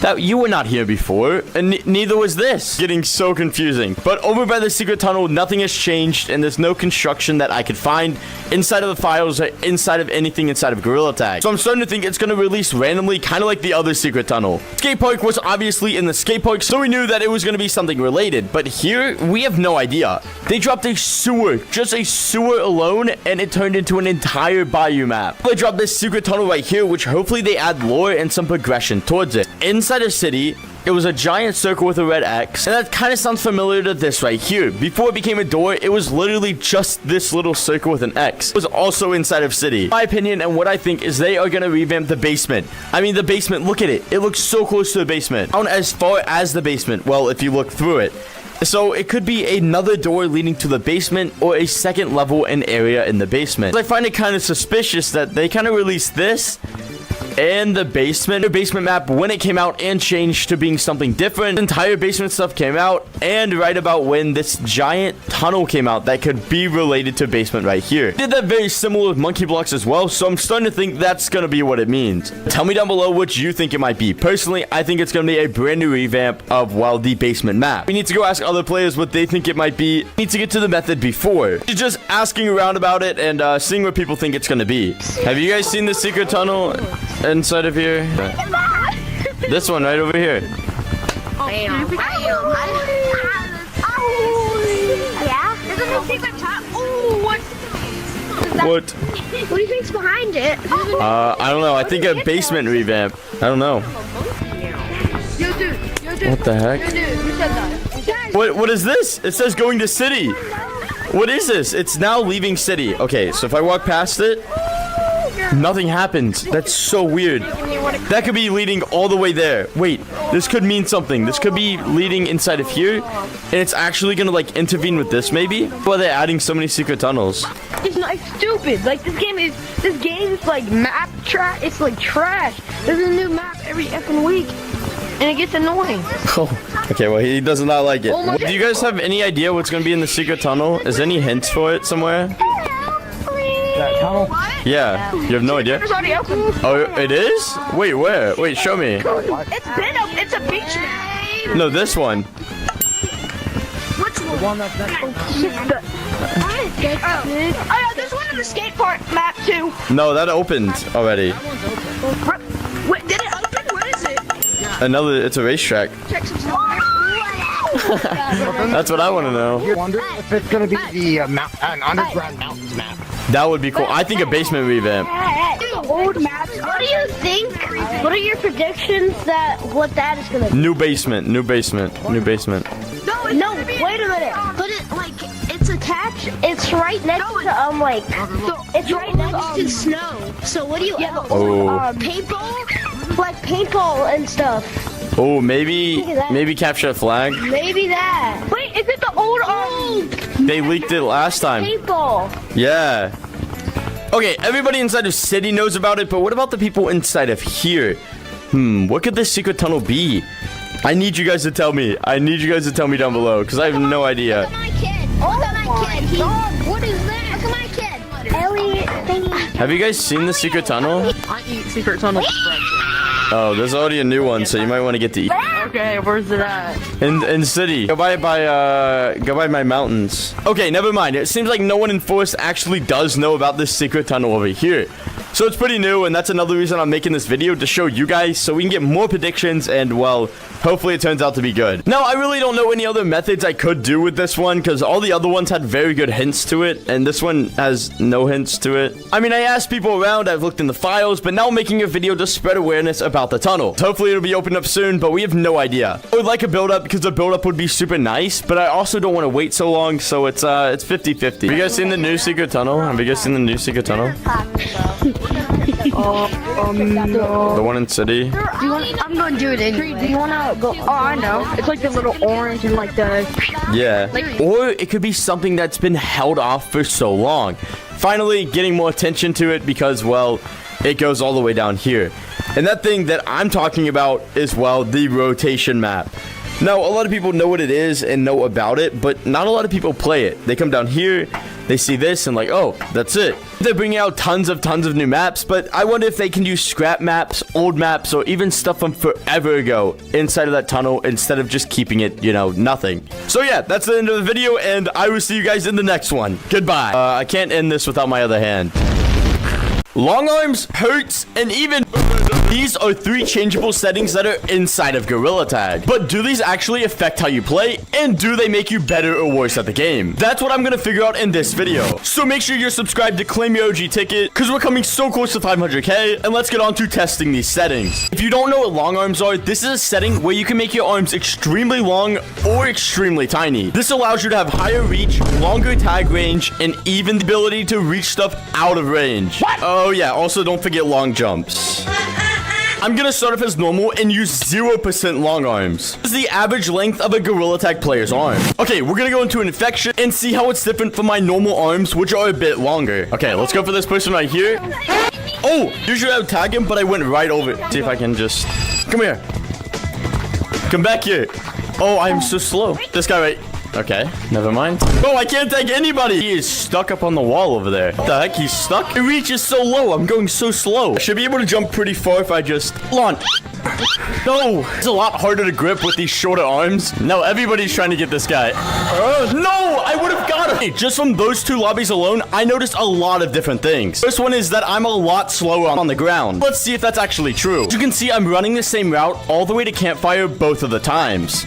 That you were not here before, and neither was this. Getting so confusing. But over by the secret tunnel, nothing has changed, and there's no construction that I could find inside of the files or inside of anything inside of Gorilla Tag. So I'm starting to think it's going to release randomly, kind of like the other secret tunnel. Skate park was obviously in the skate park, so we knew that it was going to be something related. But here, we have no idea. They dropped a sewer, just a sewer alone, and it turned into an entire bayou map. They dropped this secret tunnel right here, which hopefully they add lore and some progression towards it. Inside a city, it was a giant circle with a red X, and that kind of sounds familiar to this right here. Before it became a door, it was literally just this little circle with an X. It was also inside of city. My opinion and what I think is they are going to revamp the basement. I mean, the basement, look at it. It looks so close to the basement. Down as far as the basement, well, if you look through it. So it could be another door leading to the basement or a second level and area in the basement. I find it kind of suspicious that they kind of released this and the basement. The basement map, when it came out and changed to being something different, the entire basement stuff came out, and right about when this giant tunnel came out that could be related to basement right here. Did that very similar with monkey blocks as well, so I'm starting to think that's gonna be what it means. Tell me down below what you think it might be. Personally, I think it's gonna be a brand new revamp of, well, the basement map. We need to go ask other players what they think it might be. We need to get to the method before. Just asking around about it and seeing what people think it's gonna be. Have you guys seen the secret tunnel inside of here? This one right over here.
Yeah? There's a secret top. Ooh, what?
What?
What do you think's behind it?
I don't know. I think a basement revamp. I don't know. What the heck? What is this? It says going to city. What is this? It's now leaving city. Okay, so if I walk past it, nothing happens. That's so weird. That could be leading all the way there. Wait, this could mean something. This could be leading inside of here, and it's actually gonna like intervene with this maybe? Why are they adding so many secret tunnels?
It's not stupid. Like this game is like map trash. It's like trash. There's a new map every effing week, and it gets annoying.
Oh, okay, well, he does not like it.
Oh my
Do you guys have any idea what's gonna be in the secret tunnel? Is there any hints for it somewhere?
That tunnel.
Yeah, you have no idea?
It's already open.
Oh, it is? Wait, where? Wait, show me.
It's been up. It's a beach map.
No, this one.
Which one?
One that's next.
Oh yeah, there's one in the skate park map too.
No, that opened already.
Wait, did it open? Where is it?
Another, it's a racetrack.
Check some stuff.
That's what I want to know.
You wonder if it's gonna be the an underground mountains map.
That would be cool. I think a basement revamp.
Old maps.
What do you think? What are your predictions that what that is gonna be?
New basement, new basement, new basement.
No, wait a minute. But it like it's attached. It's right next to like. It's right next to snow. So what do you?
Oh.
Paintball, like paintball and stuff.
Oh, maybe capture a flag.
Maybe that.
Wait, is it the old
They leaked it last time.
Paintball.
Yeah. Okay, everybody inside of city knows about it, but what about the people inside of here? What could this secret tunnel be? I need you guys to tell me. I need you guys to tell me down below, because I have no idea.
Look at my kid. Look at my kid. What is that? Look at my kid. Elliot thingy.
Have you guys seen the secret tunnel?
I eat secret tunnel.
Oh, there's already a new one, so you might want to get to eat.
Okay, where's it at?
In city. Go by my mountains. Okay, never mind. It seems like no one in Forest actually does know about this secret tunnel over here. So it's pretty new, and that's another reason I'm making this video, to show you guys so we can get more predictions, and well, hopefully it turns out to be good. Now, I really don't know any other methods I could do with this one, because all the other ones had very good hints to it, and this one has no hints to it. I mean, I asked people around, I've looked in the files, but now I'm making a video to spread awareness about the tunnel. Hopefully it'll be opened up soon, but we have no idea. I would like a build-up, because the build-up would be super nice, but I also don't want to wait so long, so it's 50-50. Have you guys seen the new secret tunnel? Have you guys seen the new secret tunnel?
no.
The one in city?
I'm gonna do it anyway. Do you wanna go? Oh, I know. It's like the little orange and like the.
Yeah. Or it could be something that's been held off for so long. Finally getting more attention to it because, well, it goes all the way down here. And that thing that I'm talking about is, well, the rotation map. Now, a lot of people know what it is and know about it, but not a lot of people play it. They come down here, they see this, and like, oh, that's it. They're bringing out tons of new maps, but I wonder if they can use scrap maps, old maps, or even stuff from forever ago inside of that tunnel instead of just keeping it, you know, nothing. So yeah, that's the end of the video, and I will see you guys in the next one. Goodbye. I can't end this without my other hand. Long arms, hurts, and even... These are 3 changeable settings that are inside of Gorilla Tag. But do these actually affect how you play? And do they make you better or worse at the game? That's what I'm gonna figure out in this video. So make sure you're subscribed to claim your OG ticket, because we're coming so close to 500k, and let's get on to testing these settings. If you don't know what long arms are, this is a setting where you can make your arms extremely long or extremely tiny. This allows you to have higher reach, longer tag range, and even the ability to reach stuff out of range. What? Oh yeah, also don't forget long jumps. I'm gonna start off as normal and use 0% long arms. This is the average length of a Gorilla Tag player's arm. Okay, we're gonna go into an infection and see how it's different from my normal arms, which are a bit longer. Okay, let's go for this person right here. Oh, usually I would tag him, but I went right over it. See if I can just... Come here. Come back here. Oh, I'm so slow. This guy right... Okay, never mind. Oh, I can't tag anybody. He is stuck up on the wall over there. What the heck? He's stuck? It reaches so low. I'm going so slow. I should be able to jump pretty far if I just launch. No, it's a lot harder to grip with these shorter arms. No, everybody's trying to get this guy. No, I would have got him. Just from those 2 lobbies alone, I noticed a lot of different things. First one is that I'm a lot slower on the ground. Let's see if that's actually true. As you can see, I'm running the same route all the way to campfire both of the times.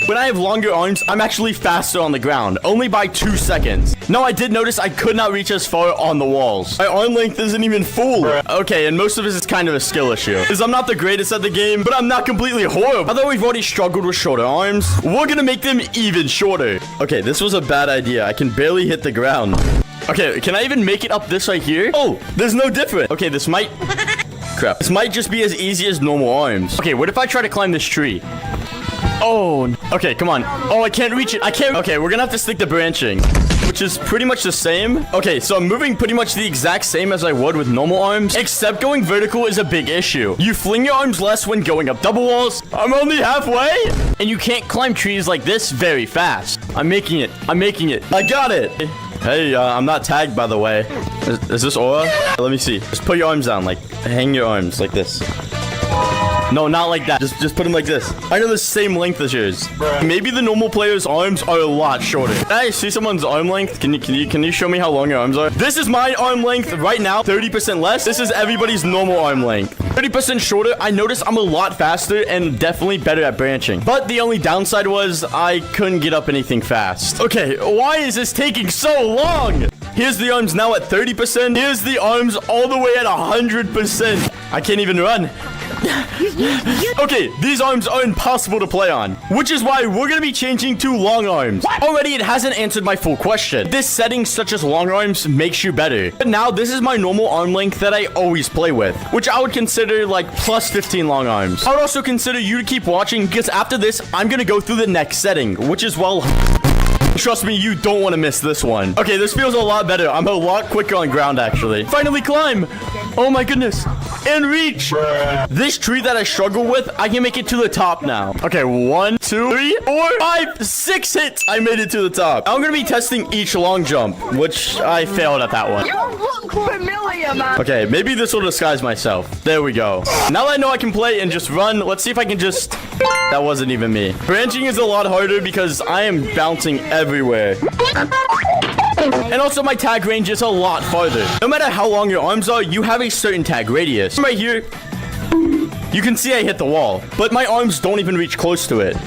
When I have longer arms, I'm actually faster on the ground, only by 2 seconds. Now, I did notice I could not reach as far on the walls. My arm length isn't even full. Okay, and most of this is kind of a skill issue. Because I'm not the greatest at the game, but I'm not completely horrible. Although we've already struggled with shorter arms, we're gonna make them even shorter. Okay, this was a bad idea. I can barely hit the ground. Okay, can I even make it up this right here? Oh, there's no difference. Okay, this might... Crap. This might just be as easy as normal arms. Okay, what if I try to climb this tree? Oh, okay, come on. Oh, I can't reach it. I can't. Okay, we're gonna have to stick to branching, which is pretty much the same. Okay, so I'm moving pretty much the exact same as I would with normal arms, except going vertical is a big issue. You fling your arms less when going up double walls. I'm only halfway, and you can't climb trees like this very fast. I'm making it. I'm making it. I got it. Hey, I'm not tagged, by the way. Is this aura? Let me see. Just put your arms down, like, hang your arms like this. No, not like that. Just put them like this. I know the same length as yours. Maybe the normal player's arms are a lot shorter. Can I see someone's arm length? Can you show me how long your arms are? This is my arm length right now, 30% less. This is everybody's normal arm length. 30% shorter. I noticed I'm a lot faster and definitely better at branching. But the only downside was I couldn't get up anything fast. Okay, why is this taking so long? Here's the arms now at 30%. Here's the arms all the way at 100%. I can't even run. Okay, these arms are impossible to play on, which is why we're gonna be changing to long arms. Already, it hasn't answered my full question. This setting, such as long arms, makes you better. But now, this is my normal arm length that I always play with, which I would consider like plus 15 long arms. I would also consider you to keep watching, because after this, I'm gonna go through the next setting, which is, well... Trust me, you don't want to miss this one. Okay, this feels a lot better. I'm a lot quicker on ground, actually. Finally climb. Oh my goodness. And reach. This tree that I struggle with, I can make it to the top now. Okay, 1, 2, 3, 4, 5, 6 hits. I made it to the top. I'm going to be testing each long jump, which I failed at that one.
You look familiar, man.
Okay, maybe this will disguise myself. There we go. Now that I know I can play and just run, let's see if I can just... That wasn't even me. Branching is a lot harder because I am bouncing everywhere. And also my tag range is a lot farther. No matter how long your arms are, you have a certain tag radius. Right here, you can see I hit the wall, but my arms don't even reach close to it.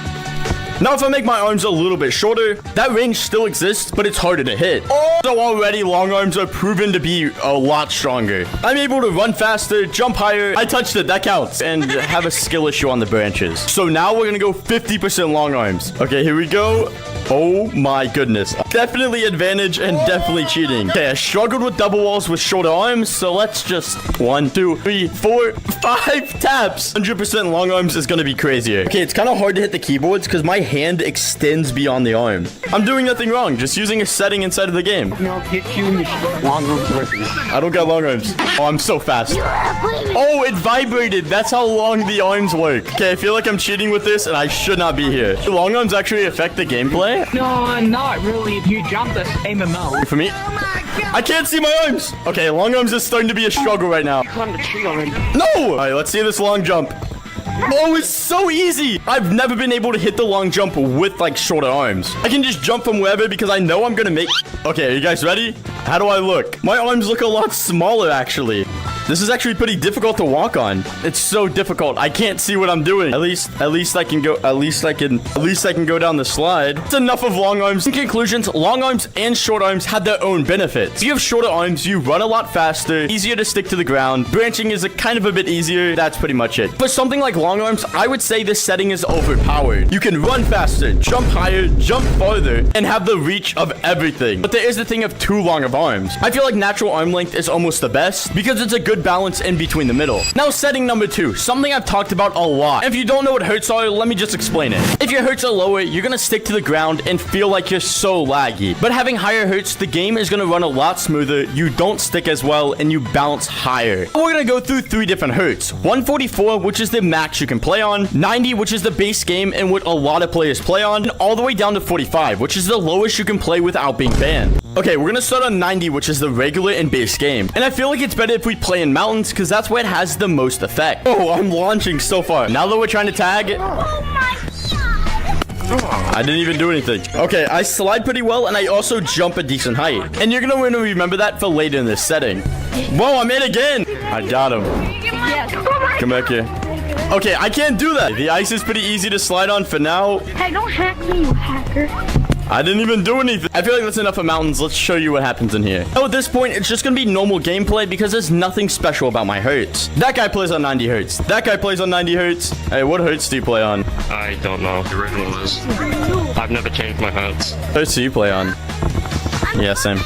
Now, if I make my arms a little bit shorter, that range still exists, but it's harder to hit. So already, long arms are proven to be a lot stronger. I'm able to run faster, jump higher. I touched it, that counts. And have a skill issue on the branches. So now we're gonna go 50% long arms. Okay, here we go. Oh my goodness. Definitely advantage and definitely cheating. Okay, I struggled with double walls with shorter arms, so let's just 1, 2, 3, 4, 5 taps. 100% long arms is gonna be crazier. Okay, it's kind of hard to hit the keyboards because my hand extends beyond the arm. I'm doing nothing wrong, just using a setting inside of the game.
No, get you in the long arms with you.
I don't got long arms. Oh, I'm so fast. Oh, it vibrated. That's how long the arms work. Okay, I feel like I'm cheating with this and I should not be here. Do long arms actually affect the gameplay?
No, not really. If you jump this MMO.
For me? I can't see my arms. Okay, long arms is starting to be a struggle right now.
Climbed the tree already.
No! All right, let's see this long jump. Oh, it's so easy. I've never been able to hit the long jump with like shorter arms. I can just jump from wherever because I know I'm gonna make... Okay, are you guys ready? How do I look? My arms look a lot smaller, actually. This is actually pretty difficult to walk on. It's so difficult. I can't see what I'm doing. At least I can go down the slide. It's enough of long arms. In conclusions, long arms and short arms had their own benefits. If you have shorter arms, you run a lot faster, easier to stick to the ground. Branching is a kind of a bit easier. That's pretty much it. For something like long arms, I would say this setting is overpowered. You can run faster, jump higher, jump farther, and have the reach of everything. But there is the thing of too long of arms. I feel like natural arm length is almost the best because it's a good balance in between the middle. Now, setting number 2, something I've talked about a lot. If you don't know what hertz are, let me just explain it. If your hertz are lower, you're gonna stick to the ground and feel like you're so laggy. But having higher hertz, the game is gonna run a lot smoother, you don't stick as well, and you bounce higher. We're gonna go through 3 different hertz. 144, which is the max you can play on, 90, which is the base game and what a lot of players play on, and all the way down to 45, which is the lowest you can play without being banned. Okay, we're gonna start on 90, which is the regular and base game. And I feel like it's better if we play in mountains, because that's where it has the most effect. Oh, I'm launching so far. Now that we're trying to tag... I didn't even do anything. Okay, I slide pretty well, and I also jump a decent height. And you're gonna want to remember that for later in this setting. Whoa, I'm in again! I got him. Come back here. Okay, I can't do that. The ice is pretty easy to slide on for now.
Hey, don't hack me, you hacker.
I didn't even do anything. I feel like that's enough of mountains. Let's show you what happens in here. Now, at this point, it's just gonna be normal gameplay because there's nothing special about my hertz. That guy plays on 90 hertz. That guy plays on 90 hertz. Hey, what hertz do you play on?
I don't know. The original is. I've never changed my hertz.
Hertz do you play on? Yeah, same.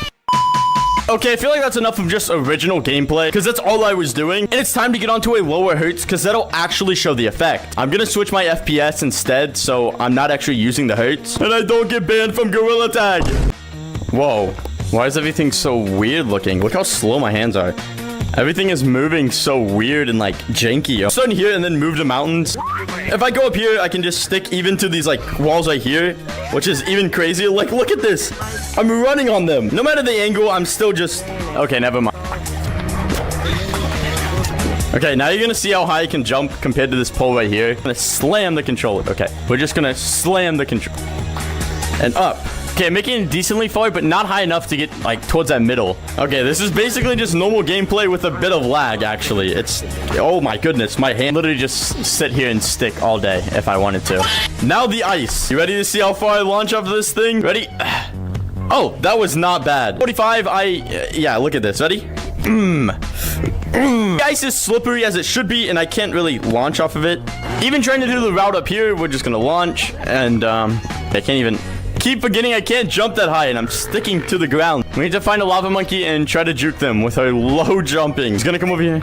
Okay, I feel like that's enough of just original gameplay, because that's all I was doing. And it's time to get onto a lower hertz, because that'll actually show the effect. I'm going to switch my FPS instead, so I'm not actually using the hertz. And I don't get banned from Gorilla Tag. Whoa. Why is everything so weird looking? Look how slow my hands are. Everything is moving so weird and, like, janky. I'm starting here and then move to mountains. If I go up here, I can just stick even to these, like, walls right here, which is even crazier. Like, look at this. I'm running on them. No matter the angle, I'm still just... Okay, never mind. Okay, now you're gonna see how high I can jump compared to this pole right here. I'm gonna slam the controller. Okay, we're just gonna slam the control... And up. Okay, making it decently far, but not high enough to get, like, towards that middle. Okay, this is basically just normal gameplay with a bit of lag, actually. It's... Oh, my goodness. My hand literally just sit here and stick all day if I wanted to. Now the ice. You ready to see how far I launch off of this thing? Ready? Oh, that was not bad. 45, yeah, look at this. Ready? The ice is slippery as it should be, and I can't really launch off of it. Even trying to do the route up here, we're just gonna launch, and, I can't even... Keep forgetting I can't jump that high, and I'm sticking to the ground. We need to find a lava monkey and try to juke them with our low jumping. He's gonna come over here.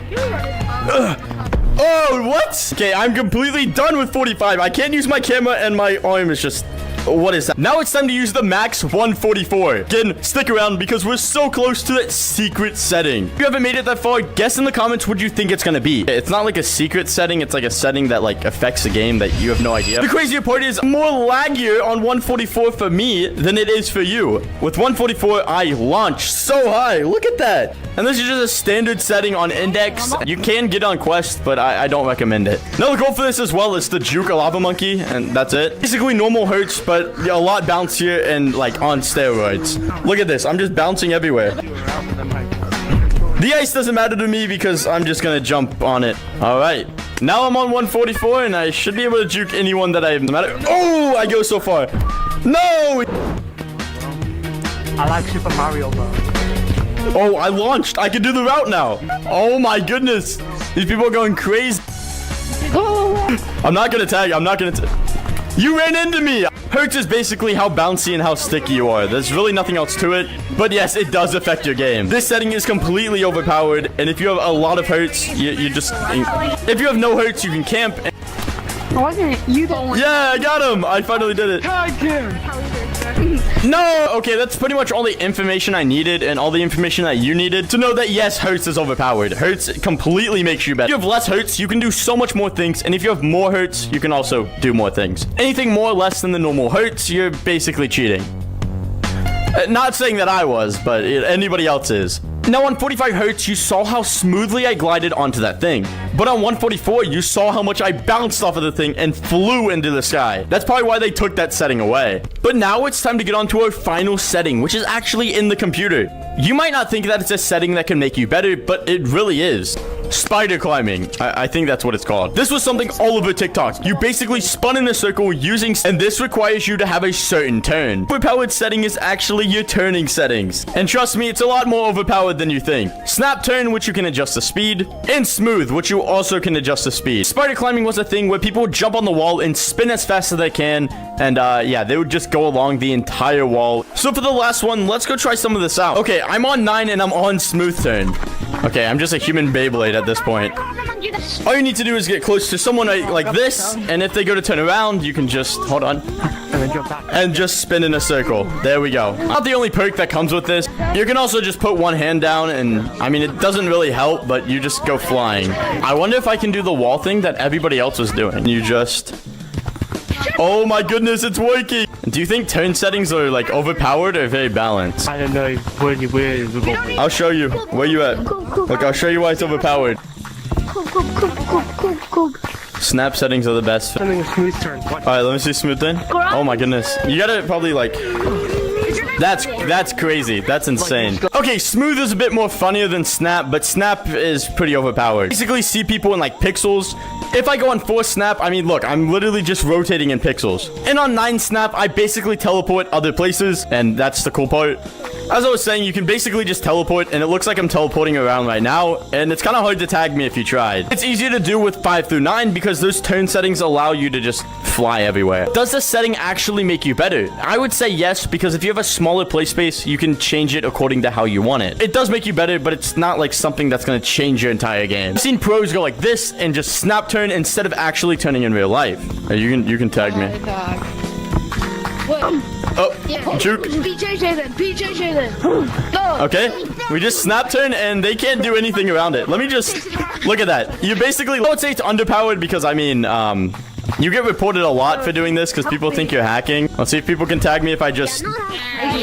Oh, what? Okay, I'm completely done with 45. I can't use my camera, and my arm is just... What is that? Now it's time to use the max 144. Again, stick around because we're so close to that secret setting. If you haven't made it that far, guess in the comments what you think it's gonna be. It's not like a secret setting. It's like a setting that like affects the game that you have no idea. The crazier part is more laggier on 144 for me than it is for you. With 144, I launch so high. Look at that. And this is just a standard setting on index. You can get on quest, but I don't recommend it. Now the goal for this as well is to juke a lava monkey, and that's it. Basically normal hertz, but a lot bouncier and like on steroids. Look at this. I'm just bouncing everywhere. The ice doesn't matter to me because I'm just gonna jump on it. All right. Now I'm on 144 and I should be able to juke anyone that I matter. Oh, I go so far. No.
I like Super Mario Bros.
Oh, I launched. I can do the route now. Oh my goodness. These people are going crazy. I'm not gonna tag. I'm not gonna You ran into me. Hertz is basically how bouncy and how sticky you are. There's really nothing else to it. But yes, it does affect your game. This setting is completely overpowered. And if you have a lot of hertz, you just... If you have no hertz, you can camp.
Wasn't you the one?
Yeah, I got him. I finally did it. No! Okay, that's pretty much all the information I needed and all the information that you needed to know that, yes, hertz is overpowered. Hertz completely makes you better. If you have less hertz, you can do so much more things. And if you have more hertz, you can also do more things. Anything more or less than the normal hertz, you're basically cheating. Not saying that I was, but anybody else is. Now on 45 hertz, you saw how smoothly I glided onto that thing. But on 144, you saw how much I bounced off of the thing and flew into the sky. That's probably why they took that setting away. But now it's time to get on to our final setting, which is actually in the computer. You might not think that it's a setting that can make you better, but it really is. Spider climbing. I think that's what it's called. This was something all over TikTok. You basically spun in a circle using, and this requires you to have a certain turn. Overpowered setting is actually your turning settings. And trust me, it's a lot more overpowered than you think. Snap turn, which you can adjust the speed, and smooth, which you also can adjust the speed. Spider climbing was a thing where people would jump on the wall and spin as fast as they can. And yeah, they would just go along the entire wall. So for the last one, let's go try some of this out. Okay, I'm on 9 and I'm on smooth turn. Okay, I'm just a human Beyblade at this point. All you need to do is get close to someone like this, and if they go to turn around, you can just, hold on, and just spin in a circle. There we go. Not the only perk that comes with this. You can also just put one hand down, and I mean, it doesn't really help, but you just go flying. I wonder if I can do the wall thing that everybody else was doing. You just... Oh my goodness, it's working! Do you think turn settings are like overpowered or very balanced?
I don't know where
I'll show you. Where you at? Look, I'll show you why it's overpowered. Snap settings are the best.
something a smooth turn.
Alright, let me see smooth then. Oh my goodness. You gotta probably like... That's crazy. That's insane. Okay, smooth is a bit more funnier than snap, but snap is pretty overpowered. Basically see people in like pixels. If I go on 4 snap, I mean, look, I'm literally just rotating in pixels. And on 9 snap, I basically teleport other places, and that's the cool part. As I was saying, you can basically just teleport, and it looks like I'm teleporting around right now, and it's kind of hard to tag me if you tried. It's easier to do with 5 through 9 because those turn settings allow you to just fly everywhere. Does this setting actually make you better? I would say yes, because if you have a smaller play space, you can change it according to how you want it. It does make you better, but it's not like something that's going to change your entire game. I've seen pros go like this and just snap turn instead of actually turning in real life. You can tag me. Oh, juke.
PJJ then. No.
Okay, we just snap turn and they can't do anything around it. Let me just look at that. You basically, I would say it's underpowered because I mean, you get reported a lot for doing this because people think you're hacking. Let's see if people can tag me if I just...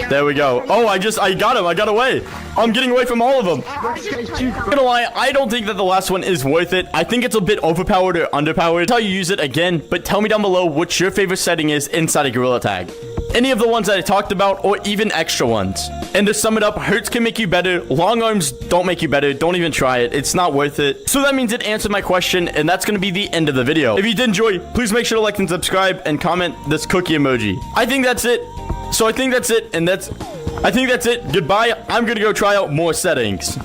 There we go. Oh, I got him. I got away. I'm getting away from all of them. I'm gonna lie, I don't think that the last one is worth it. I think it's a bit overpowered or underpowered. That's how you use it again, but tell me down below what your favorite setting is inside of Gorilla Tag. Any of the ones that I talked about, or even extra ones. And to sum it up, Hertz can make you better. Long arms don't make you better. Don't even try it. It's not worth it. So that means it answered my question, and that's going to be the end of the video. If you did enjoy, please make sure to like and subscribe, and comment this cookie emoji. I think that's it. So I think that's it, and I think that's it. Goodbye. I'm going to go try out more settings.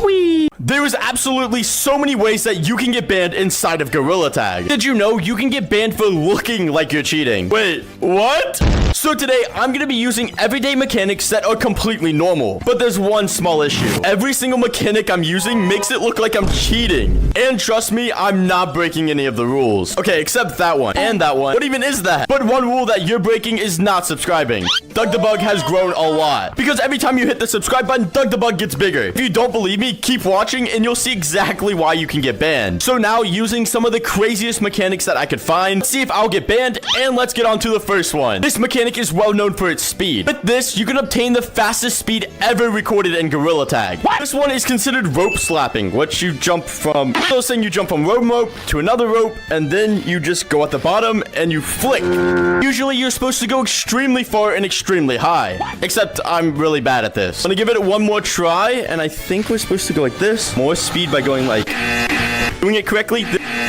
Whee! There is absolutely so many ways that you can get banned inside of Gorilla Tag. Did you know you can get banned for looking like you're cheating? Wait, what? So today, I'm gonna be using everyday mechanics that are completely normal. But there's one small issue. Every single mechanic I'm using makes it look like I'm cheating. And trust me, I'm not breaking any of the rules. Okay, except that one. And that one. What even is that? But one rule that you're breaking is not subscribing. Doug the Bug has grown a lot. Because every time you hit the subscribe button, Doug the Bug gets bigger. If you don't believe me, keep watching and you'll see exactly why you can get banned. So now, using some of the craziest mechanics that I could find, let's see if I'll get banned, and let's get on to the first one. This mechanic is well known for its speed. With this, you can obtain the fastest speed ever recorded in Gorilla Tag. This one is considered rope slapping, which you jump from, saying you jump from rope to another rope, and then you just go at the bottom and you flick. Usually, you're supposed to go extremely far and extremely high, except I'm really bad at this. I'm gonna give it one more try, and I think we're supposed to go like this. More speed by going like, doing it correctly.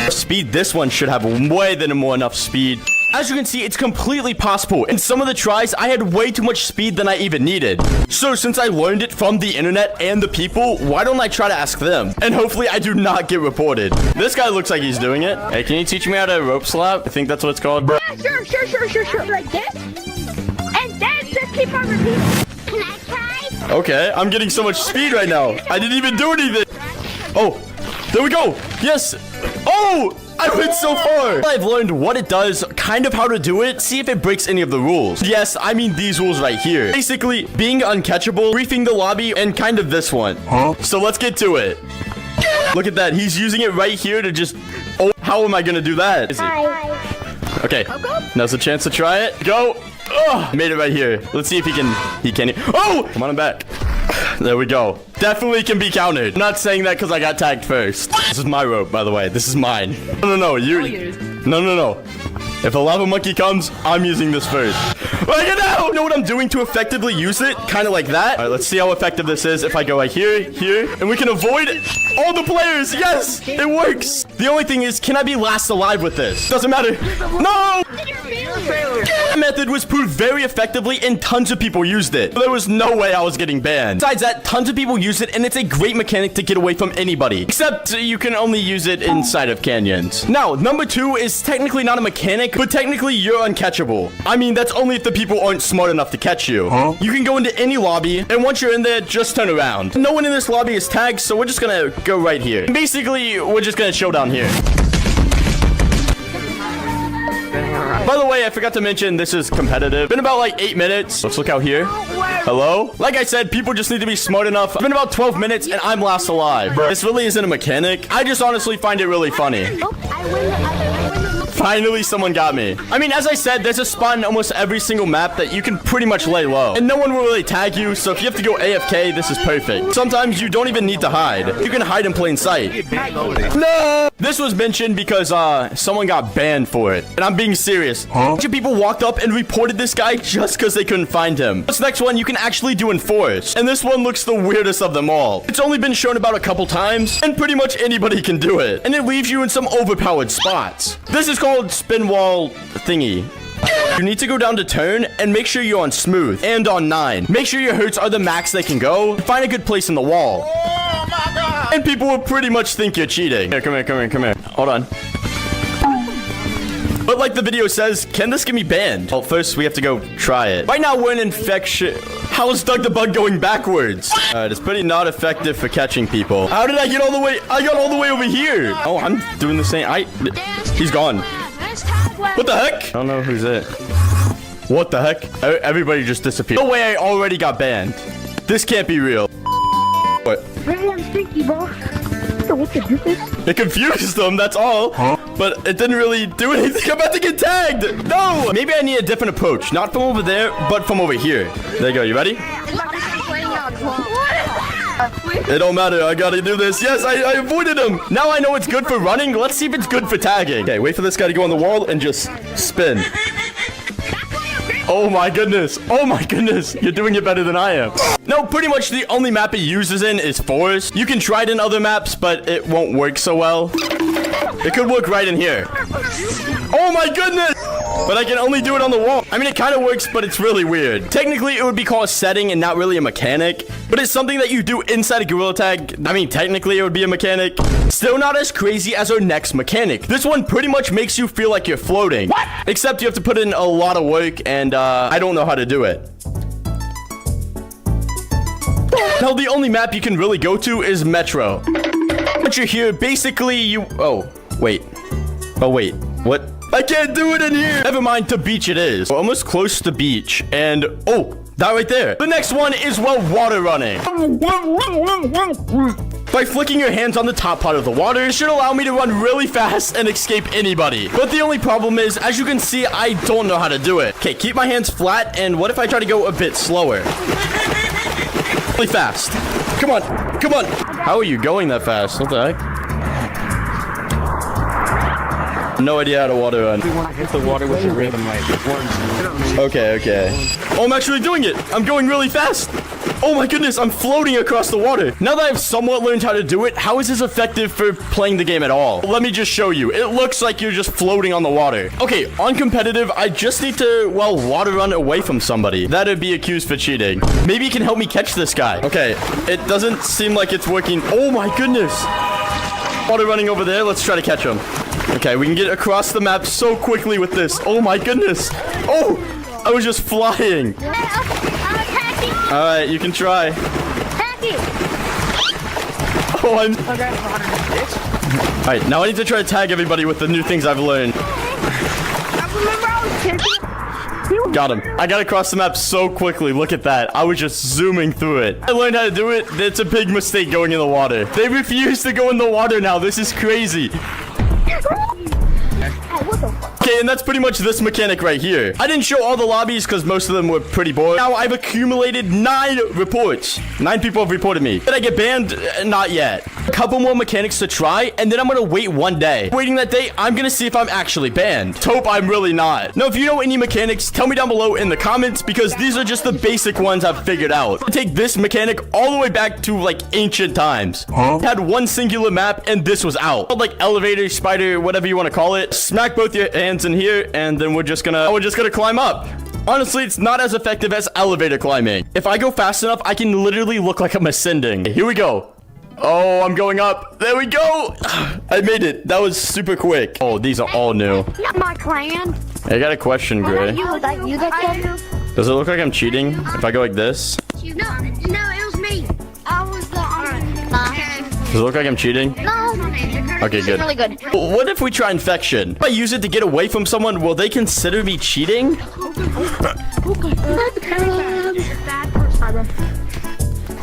Speed, this one should have way more enough speed. As you can see, it's completely possible. In some of the tries, I had way too much speed than I even needed. So since I learned it from the internet and the people, why don't I try to ask them? And hopefully I do not get reported. This guy looks like he's doing it. Hey, can you teach me how to rope slap? I think that's what it's called.
Yeah, sure. Like this. And then just keep on repeating. Can I try?
Okay, I'm getting so much speed right now. I didn't even do anything. Oh, there we go. Yes. Oh, I went so far. I've learned what it does, kind of how to do it, see if it breaks any of the rules. Yes, I mean these rules right here. Basically, being uncatchable, briefing the lobby, and kind of this one. So let's get to it. Look at that. He's using it right here to just... Oh, how am I going to do that? Okay, now's the chance to try it. Go. Oh, made it right here. Let's see if he can. Oh, come on, I'm back. There we go. Definitely can be counted. I'm not saying that because I got tagged first. This is my rope, by the way. This is mine. No. No. If a lava monkey comes, I'm using this first. Right now! Know what I'm doing to effectively use it? Kind of like that. All right, let's see how effective this is. If I go right here, and we can avoid all the players. Yes, it works. The only thing is, can I be last alive with this? Doesn't matter. No! That method was proved very effectively and tons of people used it. There was no way I was getting banned. Besides that, tons of people use it and it's a great mechanic to get away from anybody. Except you can only use it inside of canyons. Now, number 2 is technically not a mechanic, but technically you're uncatchable. I mean, that's only if the people aren't smart enough to catch you. You can go into any lobby and once you're in there, just turn around. No one in this lobby is tagged, so we're just gonna go right here. Basically, we're just gonna show down here. By the way, I forgot to mention this is competitive. Been about like 8 minutes. Let's look out here. Hello? Like I said, people just need to be smart enough. It's been about 12 minutes and I'm last alive. This really isn't a mechanic. I just honestly find it really funny. Finally, someone got me. I mean, as I said, there's a spot in almost every single map that you can pretty much lay low. And no one will really tag you, so if you have to go AFK, this is perfect. Sometimes you don't even need to hide. You can hide in plain sight. No! This was mentioned because someone got banned for it. And I'm being serious. A bunch of people walked up and reported this guy just because they couldn't find him. This next one you can actually do in forest. And this one looks the weirdest of them all. It's only been shown about a couple times, and pretty much anybody can do it. And it leaves you in some overpowered spots. This is called spin wall thingy. You need to go down to turn and make sure you're on smooth and on 9. Make sure your hurts are the max they can go. Find a good place in the wall. Oh my god! And people will pretty much think you're cheating. Here, come here. Hold on. But like the video says, can this get me banned? Well, first we have to go try it. Right now we're in infection. How is Doug the Bug going backwards? Alright, it's pretty not effective for catching people. How did I get all the way? I got all the way over here. Oh, I'm doing the same. He's gone. What the heck? I don't know who's it. What the heck? Everybody just disappeared. No way I already got banned. This can't be real. What? It confused them, that's all. But it didn't really do anything. I'm about to get tagged. No! Maybe I need a different approach. Not from over there, but from over here. There you go. You ready? It don't matter. I gotta do this. Yes, I avoided him. Now I know it's good for running. Let's see if it's good for tagging. Okay, wait for this guy to go on the wall and just spin. Oh my goodness. Oh my goodness. You're doing it better than I am. No, pretty much the only map it uses in is forest. You can try it in other maps, but it won't work so well. It could work right in here. Oh my goodness. But I can only do it on the wall. I mean, it kind of works, but it's really weird. Technically, it would be called a setting and not really a mechanic. But it's something that you do inside a Gorilla Tag. I mean, technically, it would be a mechanic. Still not as crazy as our next mechanic. This one pretty much makes you feel like you're floating. What? Except you have to put in a lot of work, and I don't know how to do it. Now, the only map you can really go to is Metro. Once you're here, basically, you... Oh, wait. What? I can't do it in here. Never mind, to beach it is. We're almost close to beach. And, oh, that right there. The next one is, well, water running. By flicking your hands on the top part of the water, it should allow me to run really fast and escape anybody. But the only problem is, as you can see, I don't know how to do it. Okay, keep my hands flat. And what if I try to go a bit slower? Really fast. Come on. How are you going that fast? What the heck? No idea how to water run.
You want to hit the water with your rhythm like
Okay. Oh, I'm actually doing it. I'm going really fast. Oh my goodness, I'm floating across the water. Now that I've somewhat learned how to do it, how is this effective for playing the game at all? Let me just show you. It looks like you're just floating on the water. Okay, on competitive, I just need to, well, water run away from somebody. That'd be accused for cheating. Maybe you can help me catch this guy. Okay, it doesn't seem like it's working. Oh my goodness. Water running over there. Let's try to catch him. Okay, we can get across the map so quickly with this. Oh my goodness. Oh, I was just flying. All right, you can try. Oh, all right, now I need to try to tag everybody with the new things I've learned. Got him. I got across the map so quickly. Look at that. I was just zooming through it. I learned how to do it. It's a big mistake going in the water. They refuse to go in the water now. This is crazy. Okay, Okay, and that's pretty much this mechanic right here. I didn't show all the lobbies because most of them were pretty boring. Now I've accumulated 9 reports. 9 people have reported me. Did I get banned? Not yet. A couple more mechanics to try, and then I'm gonna wait 1 day. Waiting that day, I'm gonna see if I'm actually banned. Hope I'm really not. Now, if you know any mechanics, tell me down below in the comments because these are just the basic ones I've figured out. I take this mechanic all the way back to like ancient times. Had one singular map, and this was out. Like elevator, spider, whatever you want to call it. Smack both your hands in here, and then we're just gonna climb up. Honestly, it's not as effective as elevator climbing. If I go fast enough, I can literally look like I'm ascending. Here we go. Oh, I'm going up. There we go. I made it. That was super quick. Oh, these are all new.
Not my clan.
I got a question, Gray.
Was that you that killed?
Does it look like I'm cheating if I go like this?
No, it was me. I was the
Does it look like I'm cheating?
No.
Okay, good.
Really good.
What if we try infection? If I use it to get away from someone, will they consider me cheating?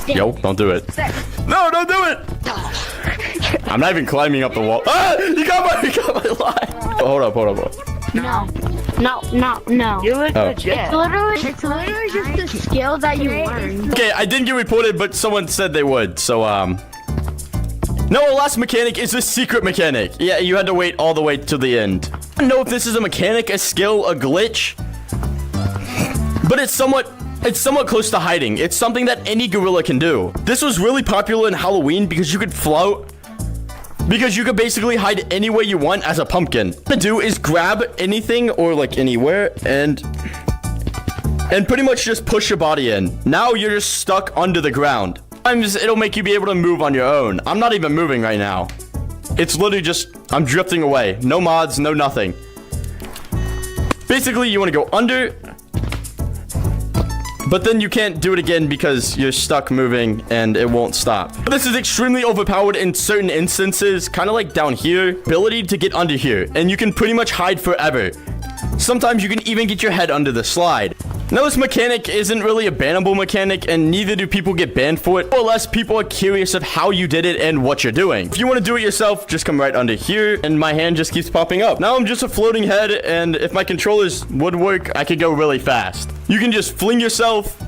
Yo, don't do it. No, don't do it. I'm not even climbing up the wall. Ah, you got my line. Oh, hold up.
No.
You look
Oh.
legit.
It's literally just the skill that you learn.
Okay, I didn't get reported, but someone said they would. So, no, our last mechanic is a secret mechanic. Yeah, you had to wait all the way to the end. I don't know if this is a mechanic, a skill, a glitch, but it's somewhat close to hiding. It's something that any gorilla can do. This was really popular in Halloween because you could float. Because you could basically hide anywhere you want as a pumpkin. What to do is grab anything or like anywhere and pretty much just push your body in. Now you're just stuck under the ground. Sometimes it'll make you be able to move on your own. I'm not even moving right now. It's literally just, I'm drifting away. No mods, no nothing. Basically, you want to go under, but then you can't do it again because you're stuck moving and it won't stop. This is extremely overpowered in certain instances, kind of like down here. Ability to get under here, and you can pretty much hide forever. Sometimes you can even get your head under the slide. Now, this mechanic isn't really a bannable mechanic, and neither do people get banned for it. More or less, people are curious of how you did it and what you're doing. If you want to do it yourself, just come right under here, and my hand just keeps popping up. Now, I'm just a floating head, and if my controllers would work, I could go really fast. You can just fling yourself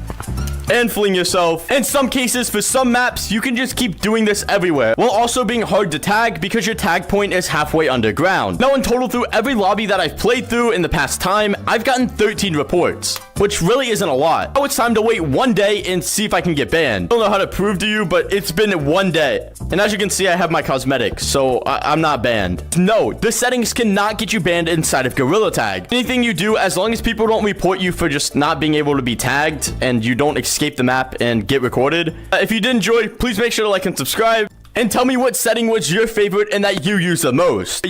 and fling yourself. In some cases, for some maps, you can just keep doing this everywhere, while also being hard to tag because your tag point is halfway underground. Now, in total, through every lobby that I've played through in the past time, I've gotten 13 reports, which really isn't a lot. Now it's time to wait 1 day and see if I can get banned. I don't know how to prove to you, but it's been 1 day. And as you can see, I have my cosmetics, so I'm not banned. No, the settings cannot get you banned inside of Gorilla Tag. Anything you do, as long as people don't report you for just not being able to be tagged and you don't escape the map and get recorded. If you did enjoy, please make sure to like and subscribe. And tell me what setting was your favorite and that you use the most.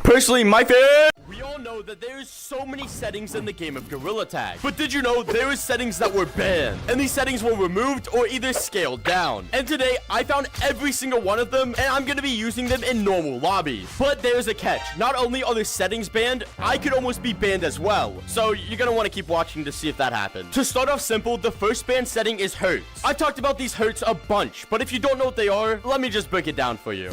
Personally, my favorite... We all know that there's so many settings in the game of Gorilla Tag. But did you know there were settings that were banned? And these settings were removed or either scaled down. And today, I found every single one of them, and I'm gonna be using them in normal lobbies. But there's a catch. Not only are the settings banned, I could almost be banned as well. So you're gonna want to keep watching to see if that happens. To start off simple, the first banned setting is hurts. I've talked about these hurts a bunch, but if you don't know what they are, let me just break it down for you.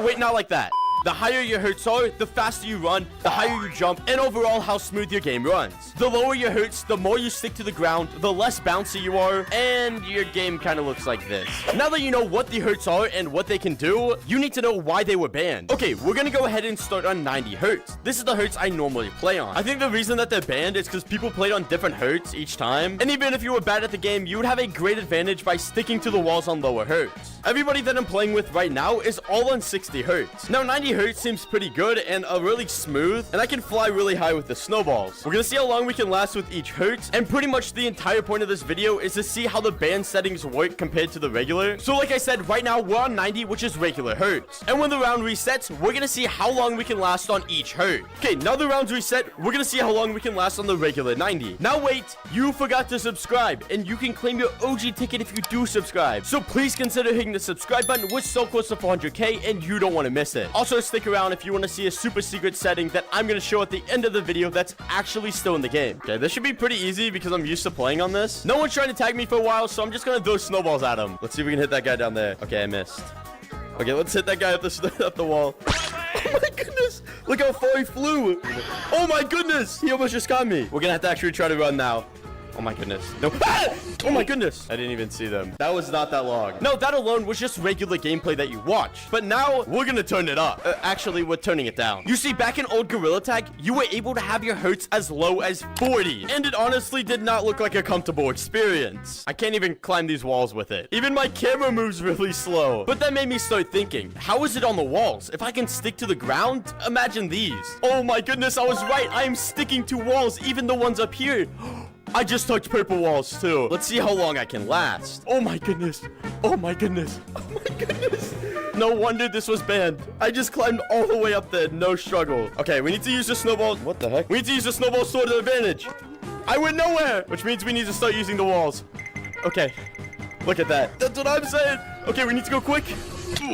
Wait, not like that. The higher your hurts are, the faster you run, the higher you jump, and overall how smooth your game runs. The lower your hurts, the more you stick to the ground, the less bouncy you are, and your game kind of looks like this. Now that you know what the hurts are and what they can do, you need to know why they were banned. Okay, we're gonna go ahead and start on 90 hurts. This is the hurts I normally play on. I think the reason that they're banned is because people played on different hurts each time, and even if you were bad at the game, you would have a great advantage by sticking to the walls on lower hurts. Everybody that I'm playing with right now is all on 60 hurts. Now 90 hurts seems pretty good and really smooth, and I can fly really high with the snowballs. We're gonna see how long we can last with each hurt, and pretty much the entire point of this video is to see how the band settings work compared to the regular. So like I said, right now we're on 90, which is regular hurts, and when the round resets, we're gonna see how long we can last on each hurt. Okay, now the round's reset, we're gonna see how long we can last on the regular 90. Now wait, you forgot to subscribe, and you can claim your OG ticket if you do subscribe. So please consider hitting the subscribe button. We're so close to 400k, and you don't want to miss it. Also, stick around if you want to see a super secret setting that I'm going to show at the end of the video that's actually still in the game. Okay, this should be pretty easy because I'm used to playing on this. No one's trying to tag me for a while, so I'm just going to throw snowballs at him. Let's see if we can hit that guy down there. Okay, I missed. Okay, let's hit that guy up the wall. Oh my goodness. Look how far he flew. Oh my goodness. He almost just got me. We're gonna have to actually try to run now. Oh my goodness. No. Ah! Oh my goodness. I didn't even see them. That was not that long. No, that alone was just regular gameplay that you watched. But now we're gonna turn it up. Actually, we're turning it down. You see, back in old Gorilla Tag, you were able to have your hertz as low as 40. And it honestly did not look like a comfortable experience. I can't even climb these walls with it. Even my camera moves really slow. But that made me start thinking, how is it on the walls? If I can stick to the ground, imagine these. Oh my goodness, I was right. I am sticking to walls, even the ones up here. I just touched purple walls too. Let's see how long I can last. Oh my goodness. Oh my goodness. Oh my goodness. No wonder this was banned. I just climbed all the way up there. No struggle. Okay, we need to use the snowball. What the heck? We need to use the snowball sword to advantage. I went nowhere, which means we need to start using the walls. Okay. Look at that. That's what I'm saying. Okay, we need to go quick.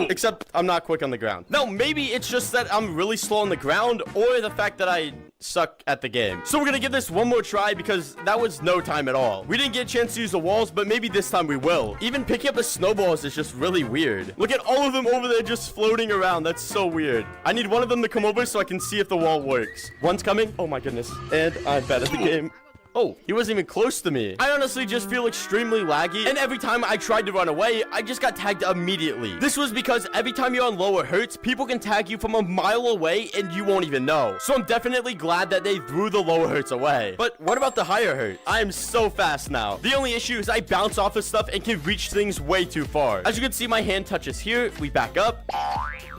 Except I'm not quick on the ground. No, maybe it's just that I'm really slow on the ground or the fact that I suck at the game. So we're gonna give this one more try because that was no time at all. We didn't get a chance to use the walls, but maybe this time we will. Even picking up the snowballs is just really weird. Look at all of them over there just floating around. That's so weird. I need one of them to come over so I can see if the wall works. One's coming. Oh my goodness. And I'm bad at the game. Oh, he wasn't even close to me. I honestly just feel extremely laggy, and every time I tried to run away, I just got tagged immediately. This was because every time you're on lower hertz, people can tag you from a mile away and you won't even know. So I'm definitely glad that they threw the lower hertz away. But what about the higher hertz? I am so fast now. The only issue is I bounce off of stuff and can reach things way too far. As you can see, my hand touches here. We back up.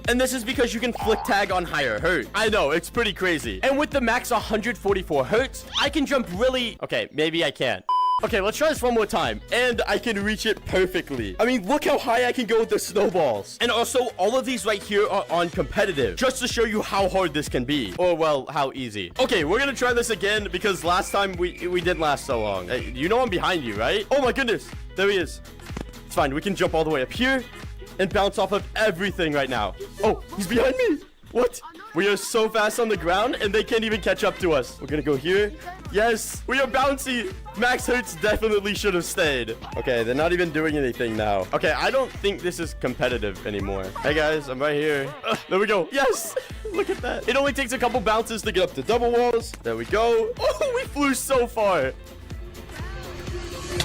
And this is because you can flick tag on higher hertz. I know, it's pretty crazy. And with the max 144 hertz, I can jump really... Okay, maybe I can't. Okay, let's try this one more time. And I can reach it perfectly. I mean, look how high I can go with the snowballs. And also, all of these right here are on competitive. Just to show you how hard this can be. Or, well, how easy. Okay, we're gonna try this again because last time we didn't last so long. You know I'm behind you, right? Oh my goodness. There he is. It's fine. We can jump all the way up here and bounce off of everything right now. Oh, he's behind me. What? We are so fast on the ground and they can't even catch up to us. We're gonna go here. Yes, we are bouncy. Max Hertz definitely should have stayed. Okay, they're not even doing anything now. Okay, I don't think this is competitive anymore. Hey guys, I'm right here. There we go. Yes, look at that. It only takes a couple bounces to get up to double walls. There we go. Oh, we flew so far.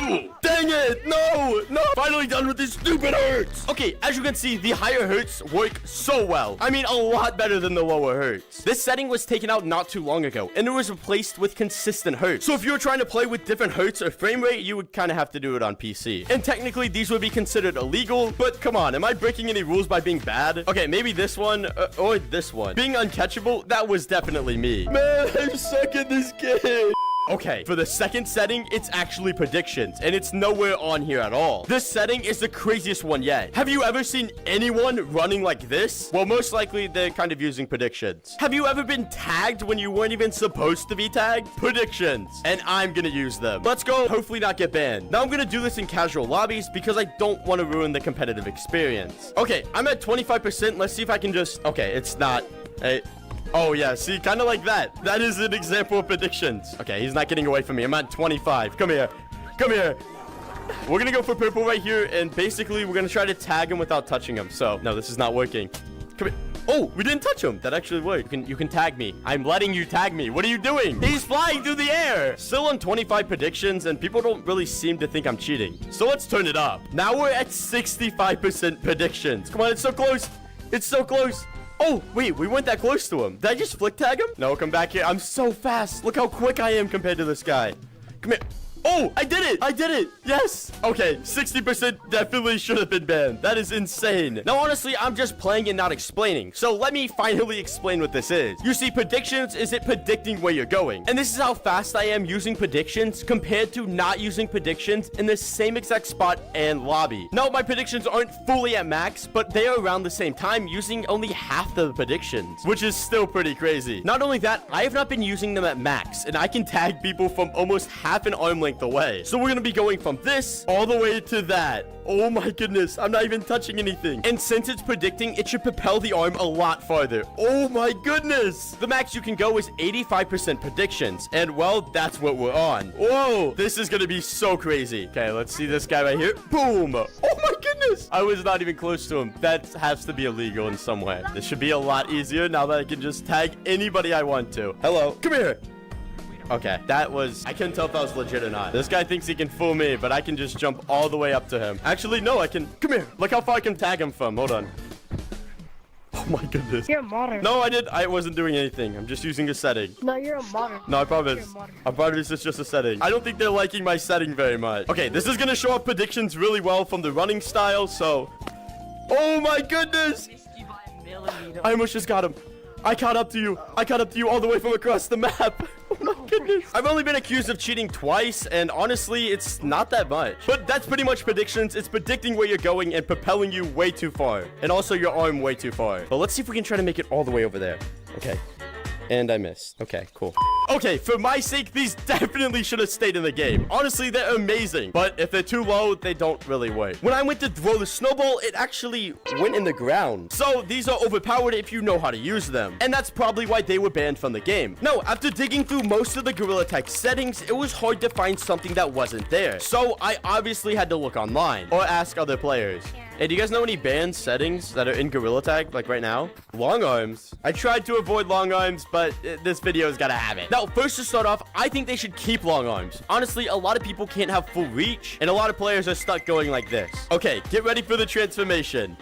Dang it! No! No! Finally done with this stupid hertz! Okay, as you can see, the higher hertz work so well. I mean, a lot better than the lower hertz. This setting was taken out not too long ago, and it was replaced with consistent hertz. So if you were trying to play with different hertz or frame rate, you would kind of have to do it on PC. And technically, these would be considered illegal, but come on, am I breaking any rules by being bad? Okay, maybe this one, or this one. Being uncatchable, that was definitely me. Man, I suck at this game. Okay, for the second setting, it's actually predictions, and it's nowhere on here at all. This setting is the craziest one yet. Have you ever seen anyone running like this? Well, most likely, they're kind of using predictions. Have you ever been tagged when you weren't even supposed to be tagged? Predictions. And I'm gonna use them. Let's go, hopefully not get banned. Now I'm gonna do this in casual lobbies because I don't want to ruin the competitive experience. Okay, I'm at 25%. Let's see if I can just... Okay, it's not... Oh, yeah. See, kind of like that. That is an example of predictions. Okay, he's not getting away from me. I'm at 25. Come here. Come here. We're going to go for purple right here. And basically, we're going to try to tag him without touching him. So, no, this is not working. Come here. Oh, we didn't touch him. That actually worked. You can tag me. I'm letting you tag me. What are you doing? He's flying through the air. Still on 25 predictions, and people don't really seem to think I'm cheating. So let's turn it up. Now we're at 65% predictions. Come on, it's so close. It's so close. Oh, wait, we weren't that close to him. Did I just flick tag him? No, come back here. I'm so fast. Look how quick I am compared to this guy. Come here. Oh, I did it. I did it. Yes. Okay, 60% definitely should have been banned. That is insane. Now, honestly, I'm just playing and not explaining. So let me finally explain what this is. You see, predictions is it predicting where you're going. And this is how fast I am using predictions compared to not using predictions in the same exact spot and lobby. Now, my predictions aren't fully at max, but they are around the same time using only half the predictions, which is still pretty crazy. Not only that, I have not been using them at max, and I can tag people from almost half an arm length length away. So we're gonna be going from this all the way to that. Oh my goodness, I'm not even touching anything. And since it's predicting, it should propel the arm a lot farther. Oh my goodness. The max you can go is 85% predictions. And well, that's what we're on. Whoa, this is gonna be so crazy. Okay, let's see this guy right here. Boom. Oh my goodness. I was not even close to him. That has to be illegal in some way. This should be a lot easier now that I can just tag anybody I want to. Hello, come here. Okay, that was... I couldn't tell if that was legit or not. This guy thinks he can fool me, but I can just jump all the way up to him. Actually, no, I can... Come here. Look how far I can tag him from. Hold on. Oh my goodness.
You're a modern.
No, I wasn't doing anything. I'm just using a setting.
No, you're a modern.
No, I promise.
You're a modern.
I promise it's just a setting. I don't think they're liking my setting very much. Okay, this is gonna show up predictions really well from the running style, so... Oh my goodness! I almost just got him. I caught up to you. I caught up to you all the way from across the map. Oh my goodness. I've only been accused of cheating twice, and honestly, it's not that much. But that's pretty much predictions. It's predicting where you're going and propelling you way too far. And also your arm way too far. But let's see if we can try to make it all the way over there. Okay. And I missed. Okay, cool. Okay, for my sake, these definitely should have stayed in the game. Honestly, they're amazing. But if they're too low, they don't really work. When I went to throw the snowball, it actually went in the ground. So these are overpowered if you know how to use them. And that's probably why they were banned from the game. No, after digging through most of the Gorilla Tag settings, it was hard to find something that wasn't there. So I obviously had to look online or ask other players. Hey, do you guys know any banned settings that are in Gorilla Tag, like right now? Long arms. I tried to avoid long arms, but this video's gotta have it. Now, first to start off, I think they should keep long arms. Honestly, a lot of people can't have full reach, and a lot of players are stuck going like this. Okay, get ready for the transformation.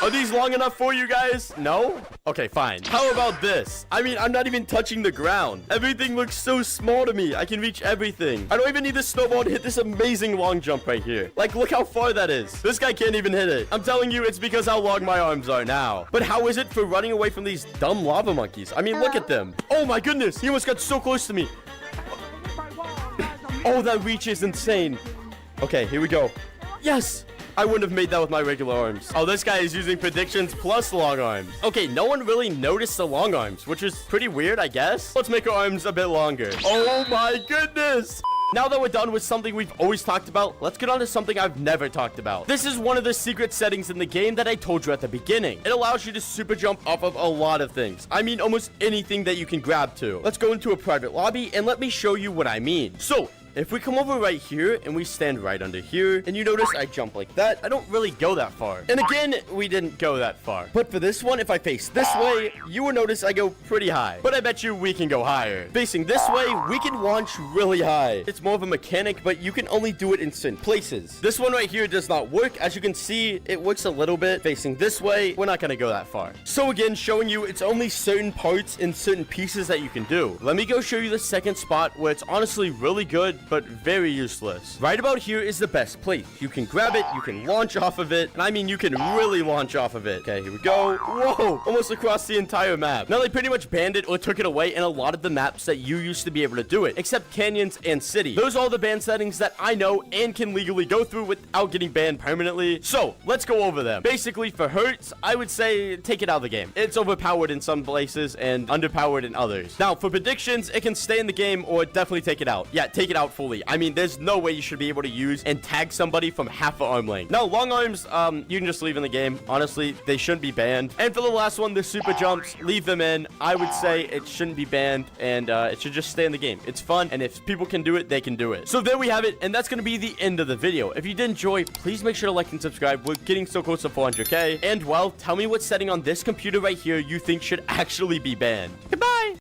Are these long enough for you guys? No? Okay, fine. How about this? I mean, I'm not even touching the ground. Everything looks so small to me. I can reach everything. I don't even need the snowball to hit this amazing long jump right here. Like, look how far that is. This guy can't even hit it. I'm telling you, it's because how long my arms are now. But how is it for running away from these dumb lava monkeys? I mean, look at them. Oh my goodness, he almost got so close to me. Oh, that reach is insane. Okay, here we go. Yes! I wouldn't have made that with my regular arms. Oh, this guy is using predictions plus long arms. Okay, no one really noticed the long arms, which is pretty weird, I guess. Let's make our arms a bit longer. Oh my goodness! Now that we're done with something we've always talked about, let's get on to something I've never talked about. This is one of the secret settings in the game that I told you at the beginning. It allows you to super jump off of a lot of things. I mean, almost anything that you can grab to. Let's go into a private lobby and let me show you what I mean. So, if we come over right here and we stand right under here, and you notice I jump like that, I don't really go that far. And again, we didn't go that far. But for this one, if I face this way, you will notice I go pretty high. But I bet you we can go higher. Facing this way, we can launch really high. It's more of a mechanic, but you can only do it in certain places. This one right here does not work. As you can see, it works a little bit. Facing this way, we're not gonna go that far. So again, showing you it's only certain parts and certain pieces that you can do. Let me go show you the second spot where it's honestly really good, but very useless. Right about here is the best place. You can grab it, you can launch off of it, and I mean you can really launch off of it. Okay, here we go. Whoa, almost across the entire map. Now they pretty much banned it or took it away in a lot of the maps that you used to be able to do it, except canyons and city. Those are all the ban settings that I know and can legally go through without getting banned permanently. So let's go over them. Basically for hurts, I would say take it out of the game. It's overpowered in some places and underpowered in others. Now for predictions, it can stay in the game or definitely take it out. Yeah, take it out fully. I mean, there's no way you should be able to use and tag somebody from half an arm length. Now, long arms, you can just leave in the game. Honestly, they shouldn't be banned. And for the last one, the super jumps, leave them in. I would say it shouldn't be banned, and it should just stay in the game. It's fun, and if people can do it, they can do it. So there we have it, and that's going to be the end of the video. If you did enjoy, please make sure to like and subscribe. We're getting so close to 400K. And, well, tell me what setting on this computer right here you think should actually be banned. Goodbye!